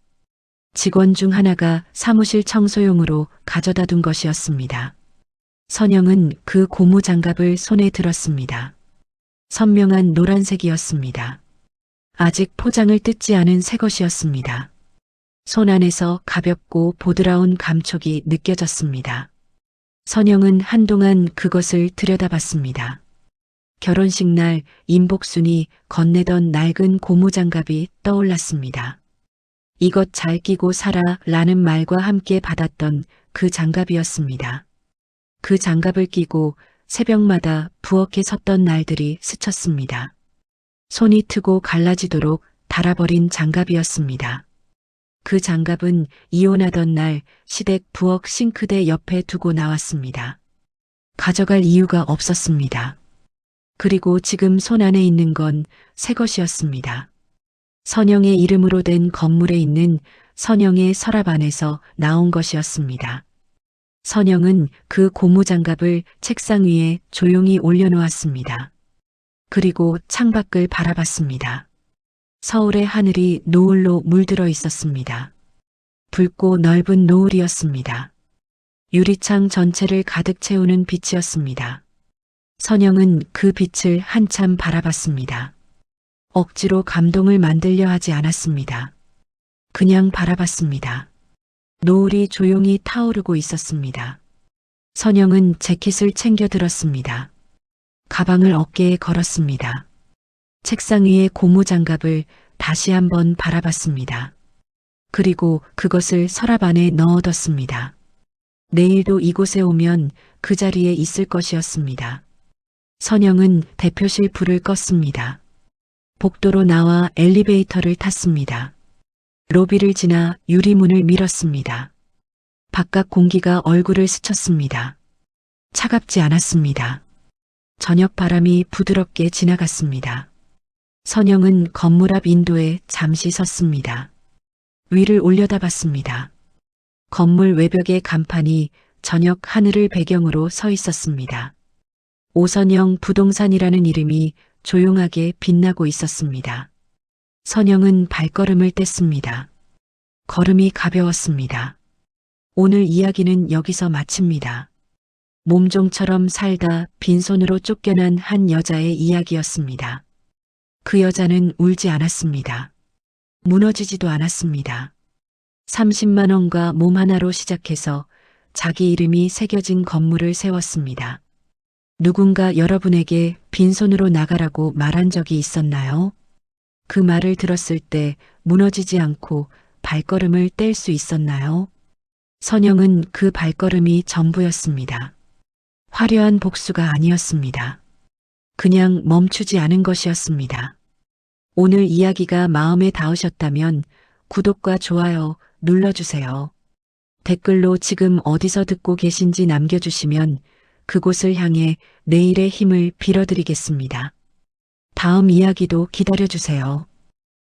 직원 중 하나가 사무실 청소용으로 가져다 둔 것이었습니다. 선영은 그 고무 장갑을 손에 들었습니다. 선명한 노란색이었습니다. 아직 포장을 뜯지 않은 새 것이었습니다. 손 안에서 가볍고 보드라운 감촉이 느껴졌습니다. 선영은 한동안 그것을 들여다봤습니다. 결혼식 날 임복순이 건네던 낡은 고무장갑이 떠올랐습니다. 이것 잘 끼고 살아 라는 말과 함께 받았던 그 장갑이었습니다. 그 장갑을 끼고 새벽마다 부엌에 섰던 날들이 스쳤습니다. 손이 트고 갈라지도록 달아버린 장갑이었습니다. 그 장갑은 이혼하던 날 시댁 부엌 싱크대 옆에 두고 나왔습니다. 가져갈 이유가 없었습니다. 그리고 지금 손 안에 있는 건 새 것이었습니다. 선영의 이름으로 된 건물에 있는 선영의 서랍 안에서 나온 것이었습니다. 선영은 그 고무장갑을 책상 위에 조용히 올려놓았습니다. 그리고 창밖을 바라봤습니다. 서울의 하늘이 노을로 물들어 있었습니다. 붉고 넓은 노을이었습니다. 유리창 전체를 가득 채우는 빛이었습니다. 선영은 그 빛을 한참 바라봤습니다. 억지로 감동을 만들려 하지 않았습니다. 그냥 바라봤습니다. 노을이 조용히 타오르고 있었습니다. 선영은 재킷을 챙겨 들었습니다. 가방을 어깨에 걸었습니다. 책상 위의 고무장갑을 다시 한번 바라봤습니다. 그리고 그것을 서랍 안에 넣어뒀습니다. 내일도 이곳에 오면 그 자리에 있을 것이었습니다. 선영은 대표실 불을 껐습니다. 복도로 나와 엘리베이터를 탔습니다. 로비를 지나 유리문을 밀었습니다. 바깥 공기가 얼굴을 스쳤습니다. 차갑지 않았습니다. 저녁 바람이 부드럽게 지나갔습니다. 선영은 건물 앞 인도에 잠시 섰습니다. 위를 올려다봤습니다. 건물 외벽의 간판이 저녁 하늘을 배경으로 서 있었습니다. 오선영 부동산이라는 이름이 조용하게 빛나고 있었습니다. 선영은 발걸음을 뗐습니다. 걸음이 가벼웠습니다. 오늘 이야기는 여기서 마칩니다. 몸종처럼 살다 빈손으로 쫓겨난 한 여자의 이야기였습니다. 그 여자는 울지 않았습니다. 무너지지도 않았습니다. 30만 원과 몸 하나로 시작해서 자기 이름이 새겨진 건물을 세웠습니다. 누군가 여러분에게 빈손으로 나가라고 말한 적이 있었나요? 그 말을 들었을 때 무너지지 않고 발걸음을 뗄 수 있었나요? 선영은 그 발걸음이 전부였습니다. 화려한 복수가 아니었습니다. 그냥 멈추지 않은 것이었습니다. 오늘 이야기가 마음에 닿으셨다면 구독과 좋아요 눌러주세요. 댓글로 지금 어디서 듣고 계신지 남겨주시면 그곳을 향해 내일의 힘을 빌어드리겠습니다. 다음 이야기도 기다려주세요.